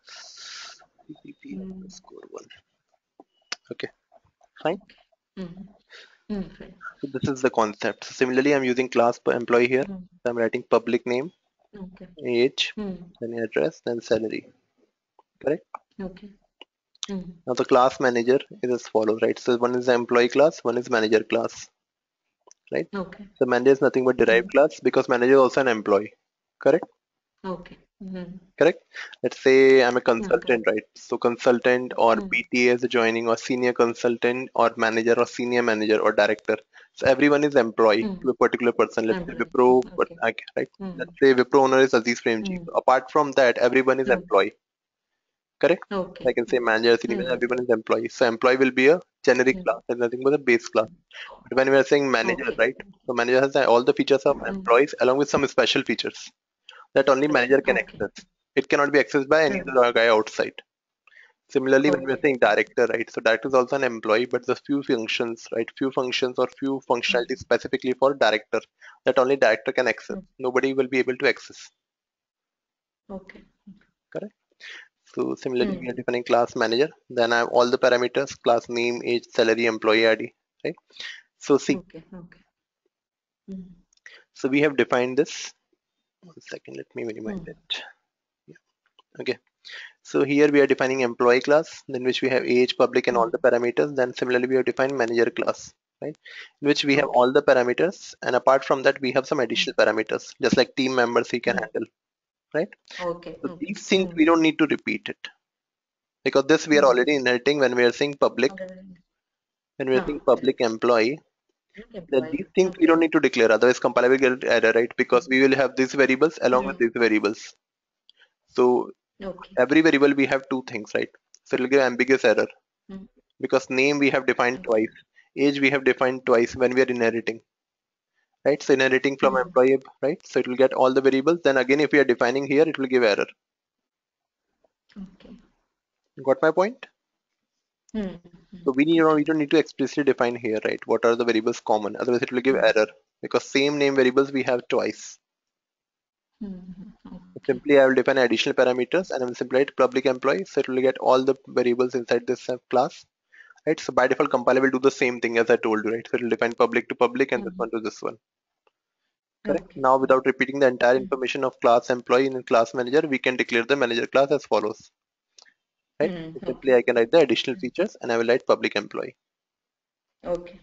CPP Mm. underscore 1. Okay, fine. Okay. Mm. Fine. So this is the concept. So similarly, I'm using class per employee here. Mm. So I'm writing public name, Okay. age, Mm. then address, then salary. Correct? Okay. Mm. Now the class manager is as follows, right? So one is the employee class, one is manager class, right? Okay. So manager is nothing but derived Mm. class because manager is also an employee. Correct? Okay. Correct. Let's say I'm a Yeah, consultant, correct. right? So consultant or Mm. BTA is joining, or senior consultant or manager or senior manager or director. So everyone is employee to Mm. a particular person. Let's say Employee. Wipro, but Okay. right? Let's Mm. say Wipro owner is Aziz Premji. Mm. So apart from that, everyone is Okay. employee. Correct? I Okay. can say manager, senior manager, Mm. everyone is employee. So employee will be a generic Mm. class and nothing but a base class. But when we are saying manager, Okay. right? So manager has all the features of Mm. employees along with some special features that only Special. manager can Okay. access. It cannot be accessed by any Mm. other guy outside. Similarly, when we're Okay. saying director, right? So director is also an employee, but there's few functions, right? Few functions or few functionalities Mm. specifically for director that only director can access. Mm. Nobody will be able to access. Okay. Correct? So similarly, we are Mm. defining class manager. Then I have all the parameters: class name, age, salary, employee ID. Right? So see, Okay. Okay. Mm. so we have defined this. 1 second, let me minimize Mm. it. Yeah. Okay. So here we are defining employee class, then which we have age, public, and all the Mm. parameters. Then similarly, we have defined manager class, right? In which we have Okay. all the parameters, and apart from that, we have some Mm. additional parameters, just like team members he can Mm. handle, right? Okay. So Okay. these things we Mm. don't need to repeat it because this we are Mm. already inheriting when we are saying public, Alright. when we are saying Ah, public correct. employee. Look Then employee. these things we don't Okay. need to declare, otherwise compiler will get error, right? Because we will have these variables along with Mm. these variables. So Okay. every variable we have two things, right? So it will give ambiguous error Mm. because name we have defined Okay. twice, age we have defined twice when we are inheriting, right? So inheriting from Mm. employee, right? So it will get all the variables. Then again, if we are defining here, it will give error. Okay. Got my point? So we don't need to explicitly define here, right? What are the variables common? Otherwise, it will give error because same name variables we have twice. Okay. Simply, I will define additional parameters and I will simply write public employee. So it will get all the variables inside this class, right? So by default, compiler will do the same thing as I told you, right? So it will define public to public and this one to this one. Correct. Okay. Now, without repeating the entire information of class employee in class manager, we can declare the manager class as follows. Right? So simply, Okay. I can write the additional features and I will write public employee. Okay.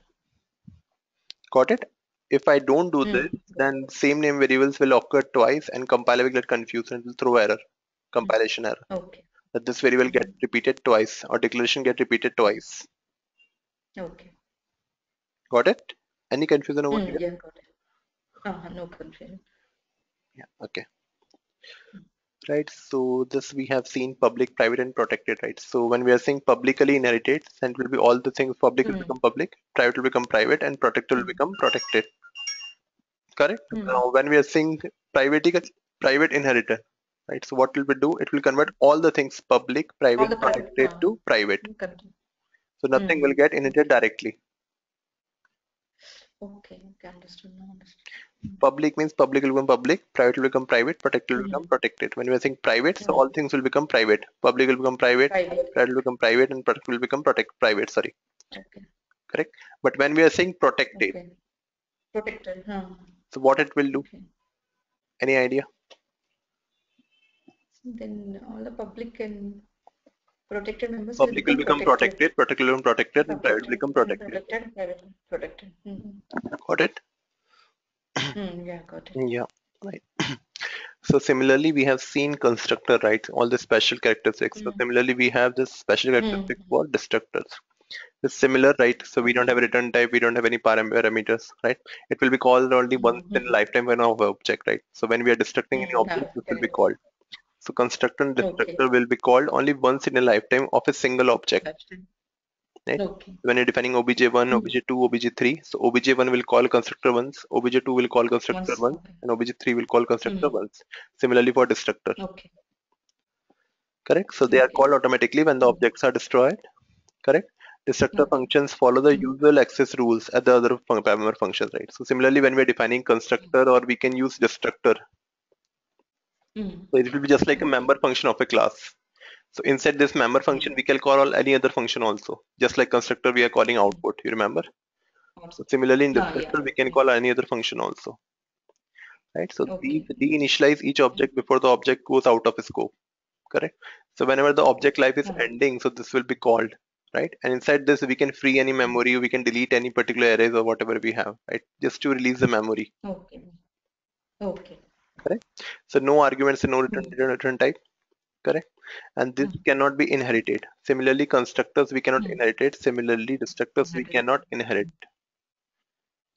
Got it? If I don't do this, Got then same name variables will occur twice and compiler will get confused and will throw error, compilation error. Okay. That this variable get repeated twice or declaration get repeated twice. Okay. Got it? Any confusion over here? Yeah, got it. No confusion. Yeah. Okay. Right. So this we have seen public, private, and protected. Right. So when we are saying publicly inherited, then it will be all the things public will become public, private will become private, and protected will become protected. Correct. Now when we are saying private inheritor, right? So what will we do? It will convert all the things public, All private, the private. protected to private. Correct. So nothing will get inherited directly. Okay. Okay. Understood. Now understood. Public means public will become public, private will become private, protected will become protected. When we are saying private, so all things will become private. Public will become private, Private. private will become private, and protected will become private. Sorry, Okay. correct. But when we are saying protected, Okay. Protected. so what it will do? Okay. Any idea? Then all the public and protected members will Public will become become protected. protected, protected will become protected, and private will Protected become and protected. protected. Private and protected. Got it? Yeah, got it. Yeah. Right. So similarly, we have seen constructor, right? All the special characteristics. So similarly, we have this special characteristic for destructors. It's similar, right? So we don't have a return type, we don't have any parameters, right? It will be called only once in a lifetime when of object, right? So when we are destructing any object, this will be Correct. called. So constructor and Okay. destructor will be called only once in a lifetime of a single object, Lifetime. right? Okay. When you're defining obj1, obj2, obj3, so obj1 will call constructor once, obj2 will call constructor Once. once, Okay. and obj3 will call constructor once. Similarly for destructor, Okay. correct? So they are Okay. called automatically when the objects are destroyed, correct? Destructor Okay. functions follow the usual access rules at the other member functions, right? So similarly, when we're defining constructor or we can use destructor, so it will be just like a Okay. member function of a class. So inside this member function, we can call any other function also. Just like constructor, we are calling output, you remember? So similarly in Yeah. destructor, we can call any other function also, right? So these Okay. deinitialize each object before the object goes out of scope, correct? So whenever the object life is Oh, ending, so this will be called, right? And inside this, we can free any memory, we can delete any particular arrays or whatever we have, right? Just to release the memory, okay. Okay. correct? So no arguments and no return type, correct? And this cannot be inherited. Similarly, constructors we cannot inherit it. Similarly, destructors we cannot inherit,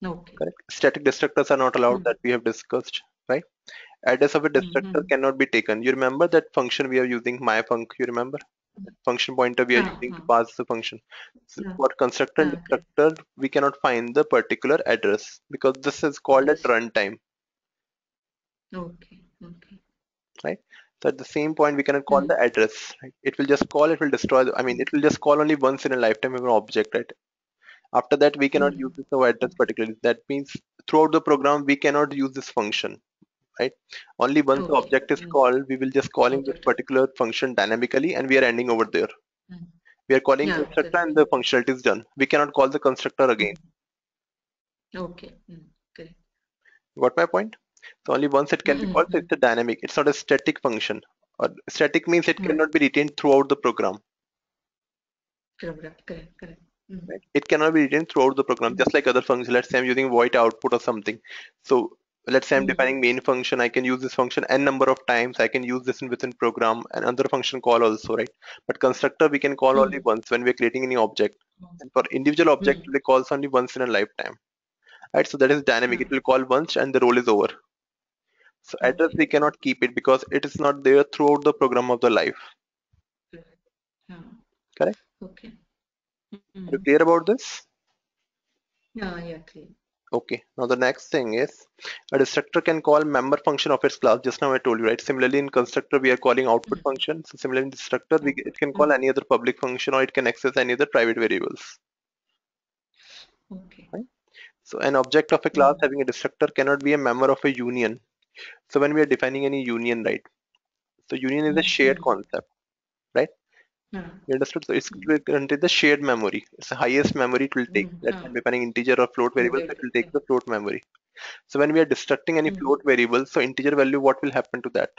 Okay. correct? Static destructors are not allowed that we have discussed, right? Address of a destructor cannot be taken. You remember that function we are using, myfunc, you remember? Function pointer we are using to pass the function. So Yeah. for constructor and Correct. destructor, we cannot find the particular address because this is called at Address. runtime, Okay. Okay. right? So at the same point, we cannot call the address, right? It will just call, it will destroy, I mean, it will just call only once in a lifetime of an object, right? After that, we cannot use this no address particularly. That means throughout the program, we cannot use this function, right? Only once the Okay. object is called, we will just calling this Object. particular function dynamically and we are ending over there. We are calling Yeah. constructor Correct. and the functionality is done. We cannot call the constructor again. Okay. Correct. Got my point? So only once it can be called, so it's a dynamic. It's not a static function. Or static means it Yeah. cannot be retained throughout the program. Correct. Correct. Correct. Right? It cannot be retained throughout the program, just like other functions. Let's say I'm using void output or something. So let's say I'm defining main function. I can use this function n number of times. I can use this within program and another function call also, right? But constructor we can call only once when we're creating any object. And for individual object, we calls only once in a lifetime. Right? So that is dynamic. It will call once and the role is over. So address Okay. we cannot keep it because it is not there throughout the program of the life. Correct. Yeah. Correct? Okay. Are you clear about this? Yeah. Yeah. Clear. Okay, now the next thing is a destructor can call member function of its class. Just now I told you, right? Similarly, in constructor, we are calling output Mm. function. So similarly in destructor, it Output. can call any other public function or it can access any other private variables. Okay. Right? So an object of a class Mm. having a destructor cannot be a member of a union. So when we are defining any union, right? So union is a Mm. shared Mm. concept, right? Ah. You understood? So it Mm. will contain the shared memory. It's the highest memory it will take. Mm. Let's say I'm Ah. defining integer or float variables, it will take Okay. the float memory. So when we are destructing any Mm. float variable, so integer value, what will happen to that?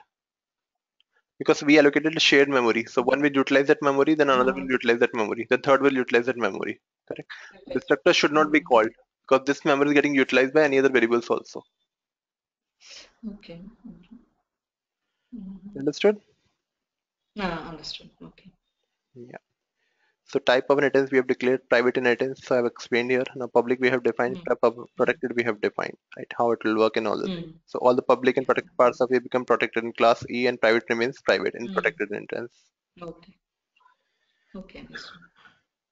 Because we allocated a shared memory. So one will utilize that memory, then another will Ah. utilize that memory, the third will utilize that memory. Correct. Destructor should not be Mm. called because this memory is getting utilized by any other variables also. Okay. Okay. Mm. Understood? Ah, understood. Okay. Yeah. So type of inheritance we have declared private inheritance. So I've explained here. Now public we have defined, Mm. type of Mm. protected we have defined, right? How it will work and all the things. Mm. So all the public and Yeah. protected parts of it become protected in class E and private remains private in Mm. protected inheritance. Okay. Okay, understood.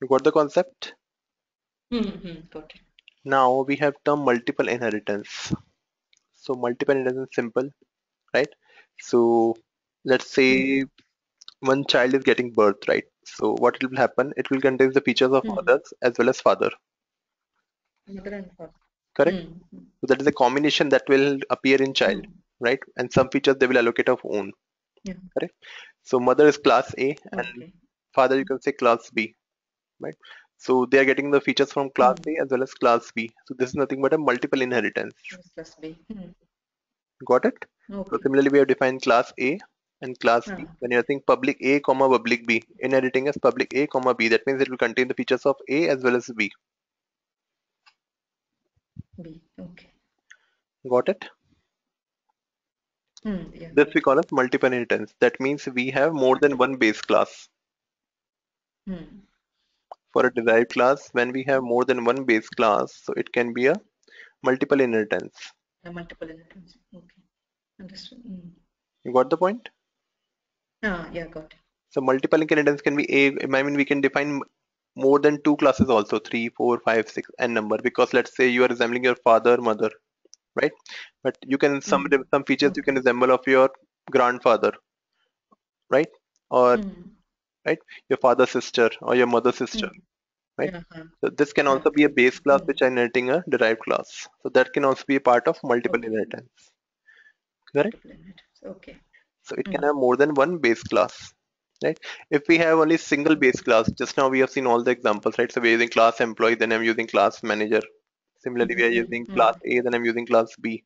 You got the concept? Mm-hmm. Got it. Now we have term multiple inheritance. So multiple inheritance is simple, right? So let's say Mm. one child is getting birth, right? So what will happen? It will contain the features of Mm. mothers as well as father, Mother and father. correct? Mm. Mm. So that is a combination that will appear in child, Mm. right? And some features they will allocate of own, Yeah. correct? So mother is class A and Okay. father you can say class B, right? So they are getting the features from class Mm. A as well as class B. So this is nothing but a multiple inheritance. Yes, plus B. Mm. Got it? So Okay. similarly, we have defined class A and class B. Ah. When you're saying public A, comma public B, inheriting as public A, comma B, that means it will contain the features of A as well as B. B. Okay. Got it? Mm. Yeah, This got we it. call as multiple inheritance. That means we have more than Multiple. one base class. Mm. For a derived class, when we have more than one base class, so it can be a multiple inheritance. A multiple inheritance. Okay. Understood. Mm. You got the point? Ah, yeah, got it. So multiple inheritance can be a, I mean, we can define more than two classes also, 3, 4, 5, 6, n number, because let's say you are resembling your father, mother, right? But you can Mm. some features you can Okay. resemble of your grandfather, right? Or Mm. right, your father's sister or your mother's sister, Mm. right? Yeah. So this can Ah, also be a okay. base class Mm. which are inheriting a derived class. So that can also be a part of multiple Okay. inheritance, correct? Multiple inheritance. Okay. So it can Mm. have more than one base class, right? If we have only single base Okay. class, just now we have seen all the examples, right? So we're using class employee, then I'm using class manager. Similarly, we Mm. are Mm. using class Mm. A, then I'm using class B.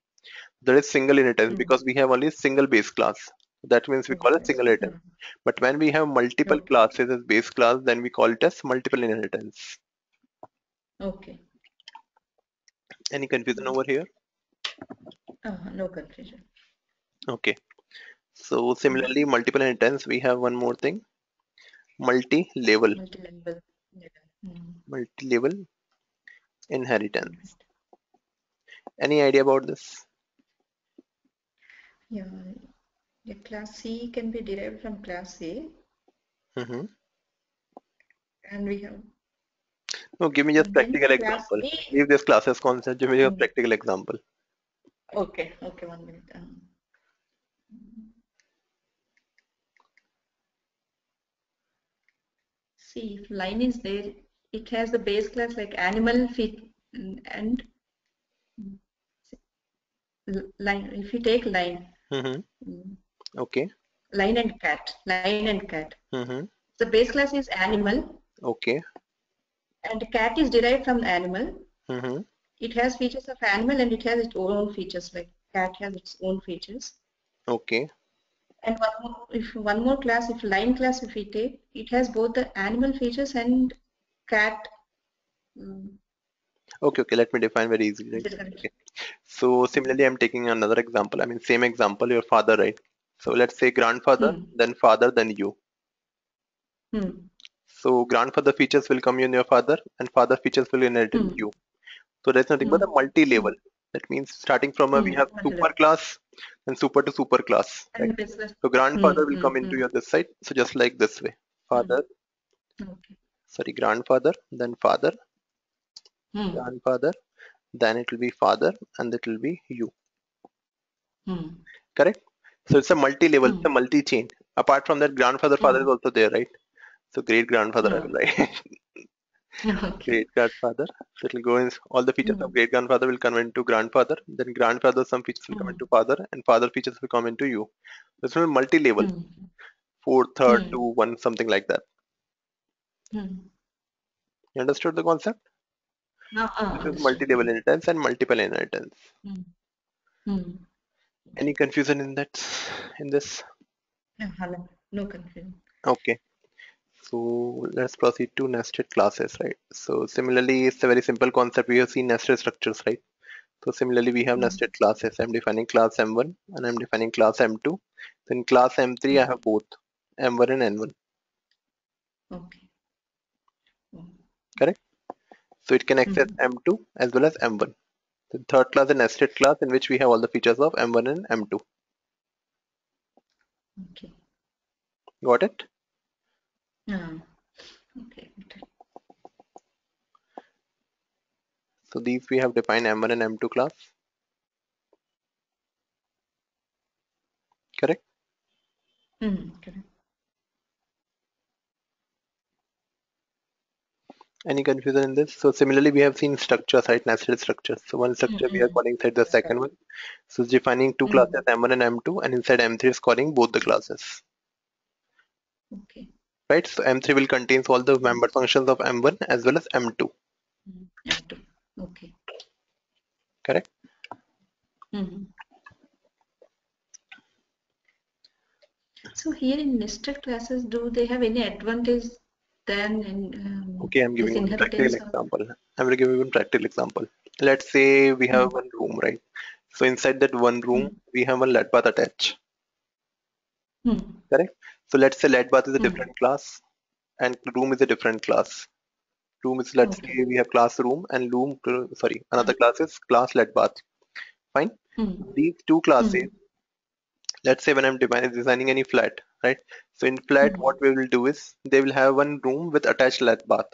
There is single inheritance Mm. because we have only single base class. That means we Single call it base. single inheritance. Ah, But when we have multiple okay. classes as base class, then we call it as multiple inheritance. Okay. Any confusion over here? Ah, no confusion. Okay. So Mm. similarly, multiple inheritance, we have one more thing, multi-level, Multi-level. Level. Mm. multi-level inheritance. Inherit. Any idea about this? Yeah. The class C can be derived from class A, Mm-hmm. and we have, No, give me just and then practical class example. B. Leave this classes concept, give me a Mm. practical example. Okay. Okay. 1 minute. See, if line is there, it has the base class like animal, feet, and mm, line. If you take line, Mm-hmm. mm, Okay. line and cat. Mm-hmm. The base class is animal, Okay. and cat is derived from animal. Mm-hmm. It has features of animal and it has its own features, like cat has its own features. Okay. And one more class, if line class, if we take, it has both the animal features and cat. Mm, Okay, okay. Let me define very easily, right? different. Okay. So similarly, I'm taking another example. I mean, same example, your father, right? So let's say grandfather, Hmm. then father, then you. Hmm. So grandfather features will come in your father, and father features will inherit in Hmm. you. So there's nothing but Hmm. a multi-level. That means starting from a we Hmm. have super class and super to super class, right? And business. So Hmm. grandfather will Hmm. come into Hmm. your this side. So just like this way, Hmm. father, Okay. sorry, grandfather, then father, Hmm. grandfather, then it will be father, and it will be you. Hmm. Correct? So it's a multi-level, it's a Hmm. multi-chain. Apart from that, grandfather, father is Hmm. also there, right? So great grandfather, I will Hmm. write. Okay. Great grandfather. So it will go in, all the features of Hmm. great grandfather will come into grandfather. Then grandfather, some features will come Hmm. into father, and father features will come into you. This will be multi-level, Hmm. fourth, third, Hmm. two, one, something like that. Hmm. You understood the concept? This is Understood. multi-level inheritance and multiple inheritance. Hmm. Hmm. Any Okay. confusion in that, in this? No, hello. No confusion. Okay. So let's proceed to nested classes, right? So similarly, it's a very simple concept. We have seen nested structures, right? So similarly, we have Hmm. nested classes. I'm defining class M1 and I'm defining class M2. Then class M3, I Hmm. have both M1 and N1, Okay. Hmm. correct? So it can access Hmm. M2 as well as M1. The third class is a nested class in which we have all the features of M1 and M2. Okay. Got it? Ah. Okay. Okay. So these we have defined M1 and M2 class, correct? Hmm. Correct. Any confusion in this? So similarly, we have seen structures, right? Nested structures. So one Hmm. structure we are Hmm. calling inside the Yeah, got second one. it. So it's defining two classes Hmm. M1 and M2, and inside M3 is calling both the classes, Okay. right? So M3 will contain all the Hmm. member functions of M1 as well as M2, Hmm. M2. Okay. correct? Hmm. So here in nested classes, do they have any advantage than in Okay, I'm this giving one practical inheritance of? example. I'm going to give you one practical example. Let's say we have Hmm. one room, right? So inside that one room, Hmm. we have one lead bath attached, Hmm. correct? So let's say lead bath is a Hmm. different class and room is a different class. Room is, let's Okay. say we have classroom and room, sorry, Hmm. another class is class lead bath. Fine. Hmm. These two classes, Hmm. let's say when I'm designing any flat, right? So in flat, what Hmm. we will do is they will have one room with attached lead bath,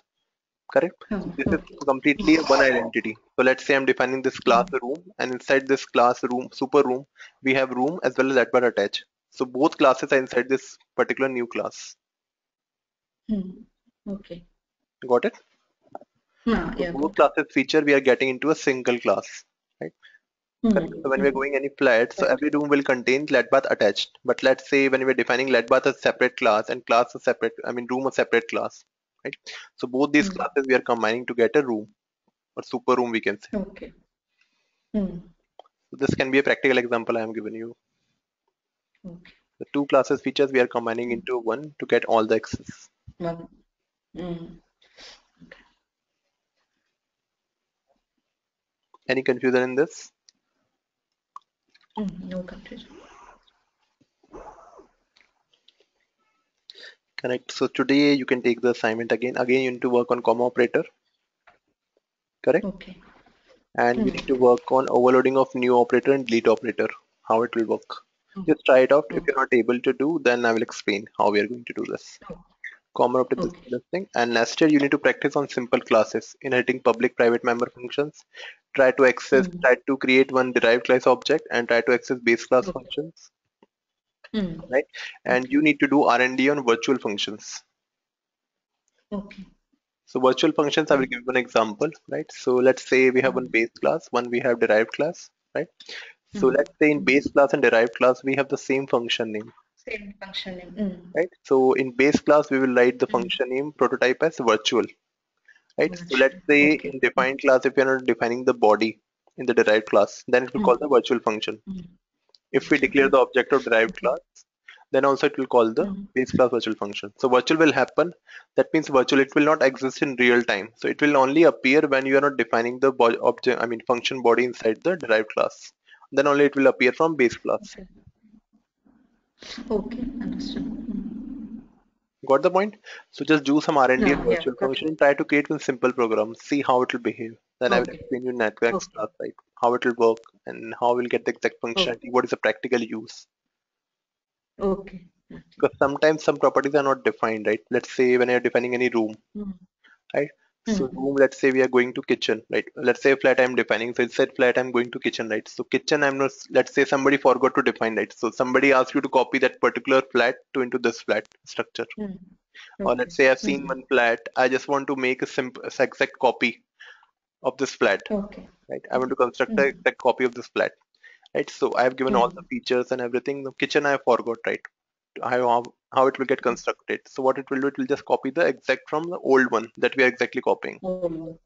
correct? So Oh, this is okay. completely one identity. So let's say I'm defining this class Hmm. room, and inside this class room, super room, we have room as well as lead bath attached. So both classes are inside this particular new class. Hmm. Okay. Got it? Ah, So yeah, both got it. classes feature we are getting into a single class, right? Correct. Hmm. So when we're Hmm. going any flat, so Correct. every room will contain lead bath attached. But let's say when we're defining lead bath as separate class and class a separate, I mean room a separate class, right? So both these Hmm. classes we are combining to get a room or super room we can say. Okay. Hmm. So this can be a practical example I am giving you. Okay. The two classes features we are combining into one to get all the access. One. Hmm. Okay. Any confusion in this? Hmm. No confusion. Correct. So today you can take the assignment again. Again, you need to work on comma operator, correct? Okay. And you Hmm. need to work on overloading of new operator and delete operator, how it will work. Hmm. Just try it out. If you're Okay. not able to do, then I will explain how we are going to do this. Oh, Common operator okay. this thing. And nested, you need to practice on simple classes, inheriting public private member functions. Hmm. Try to create one derived class object and try to access base class Okay. functions, Hmm. right? And Okay. you need to do R&D on virtual functions. Okay. So virtual functions, I will Hmm. give you an example, right? So let's say we have one Hmm. base class, one we have derived class, right? So Hmm. let's say in Hmm. base class and derived class, we have the same function name, Same functioning. Hmm. right? So in base class, we will write the Hmm. function name prototype as virtual, right? So let's Virtual. say Okay. in Hmm. defined class, if you're not defining the body in the derived class, then it will call Hmm. the virtual function. Hmm. If we Virtual declare the function. object of derived Okay. class, then also it will call the Hmm. base class virtual function. So virtual will happen. That means virtual, it will not exist in real time. So it will only appear when you are not defining the object, I mean function body inside the derived class. Then only it will appear from base class. Okay. Okay. Understood. Hmm. Got the point? So just do some R&D on Yeah. Yeah. virtual Got it. function and try to create one simple program. See how it will behave. Then I will Okay. explain you in networks Okay. class, right? How it will work and how we'll get the exact Okay. functionality. What is the practical use? Okay. Okay. Because sometimes some properties are not defined, right? Let's say when you're defining any room, Hmm. right? So room, let's say we are going to kitchen, right? Let's say flat I'm defining. So it said flat I'm going to kitchen, right? So kitchen I'm not, let's say somebody forgot to define, right? So somebody asked you to copy that particular flat to into this flat structure. Or let's Okay. say I've seen one flat, I just want to make a simple exact copy of this flat, Okay. right? I want to construct a exact copy of this flat, right? So I have given all the features and everything. The kitchen I forgot, right? How it will get constructed. So what it will do, it will just copy the exact from the old one that we are exactly copying. Oh.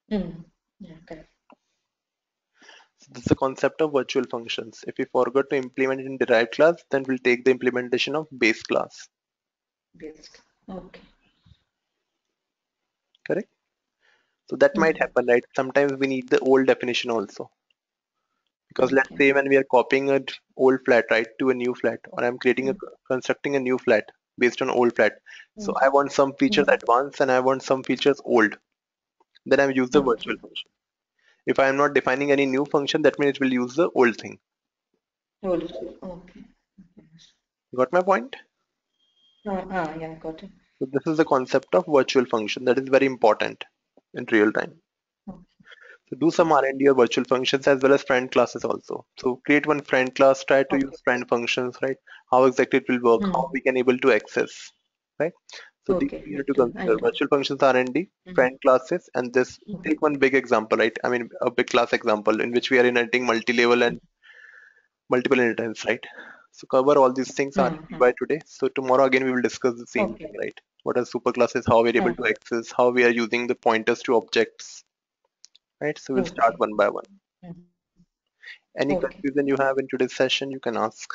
Yeah, correct. So this is the concept of virtual functions. If we forgot to implement it in derived class, then we'll take the implementation of base class. Best. Okay. Correct? So that might happen, right? Sometimes we need the old definition also. Because let's Okay. say when we are copying an old flat, right, to a new flat, or I'm creating a constructing a new flat based on old flat. So I want some features advanced and I want some features old. Then I use the virtual Okay. function. If I am not defining any new function, that means it will use the old thing. Hold. Okay. Got my point? Yeah, got it. So this is the concept of virtual function that is very important in real time. So do some R&D or virtual functions as well as friend classes also. So create one friend class, try to Okay. use friend functions, right? How exactly it will work, how we can able to access, right? So these Okay. you need to Virtual. I'll consider do. virtual functions R&D, friend classes, and this take one big example, right? I mean a big class example in which we are inheriting multi-level and multiple inheritance, right? So cover all these things R&D by today. So tomorrow again we will discuss the same thing, Okay. right? What are superclasses, how we are able to Okay. access, how we are using the pointers to objects, right? So we'll start Okay. one by one. Mm. Any Okay. confusion you have in today's session, you can ask.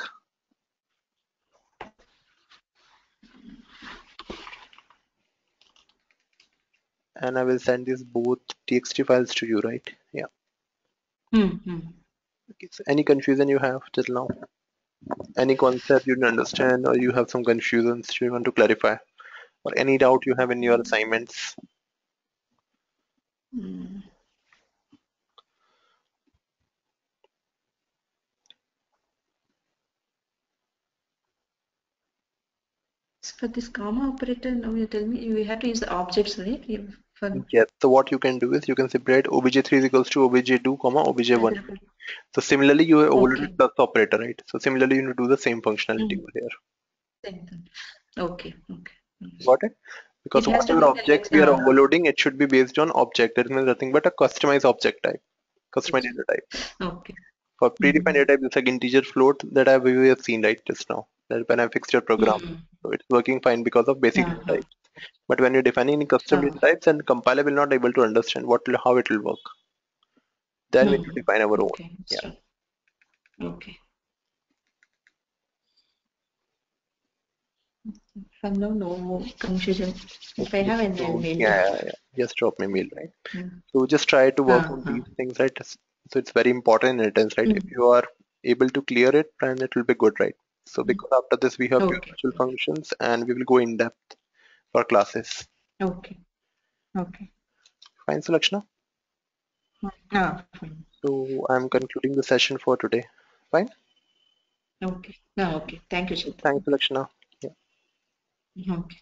And I will send these both TXT files to you, right? Yeah. Mm-hmm. Okay. So any confusion you have till now? Any concept you didn't understand or you have some confusions you want to clarify? Or any doubt you have in your assignments? Mm. So for this comma operator, now you tell me we have to use the objects, right? For Yes. So what you can do is you can separate obj3 is equals to obj2, comma obj1. other. So similarly, you have overloaded Okay. plus operator, right? So similarly, you need to do the same functionality Mm. over here. Same thing. Okay. Okay. Got it? It Because has to whatever be the object next. we are overloading, it should be based on object. That means nothing but a customized object type, customized data type. Okay. For predefined Mm-hmm. data type, it's like integer float that we have seen right just now. That when I fixed your program, Mm. so it's working fine because of basic data Uh-huh. type. But when you're defining any custom Oh. data types, and compiler will not able to understand how it will work. Then we need to Mm. define our own. Okay. Yeah. So, okay. For now, no confusion. If I Okay. have, and I'll So mail yeah, you. yeah, yeah. Just drop me a mail, right? Mm. So just try to work on Uh-huh. these things, right? So it's very important in attendance, right? If Mm. you are able to clear it, then it will be good, right? So Mm. because after this we have pure Okay. virtual functions and we will go in depth for classes. Okay. Okay. Fine, so Lakshna. Fine. So I'm concluding the session for today. Fine. Okay. Okay. Thank you, Chitra. Thanks, Lakshna. Okay.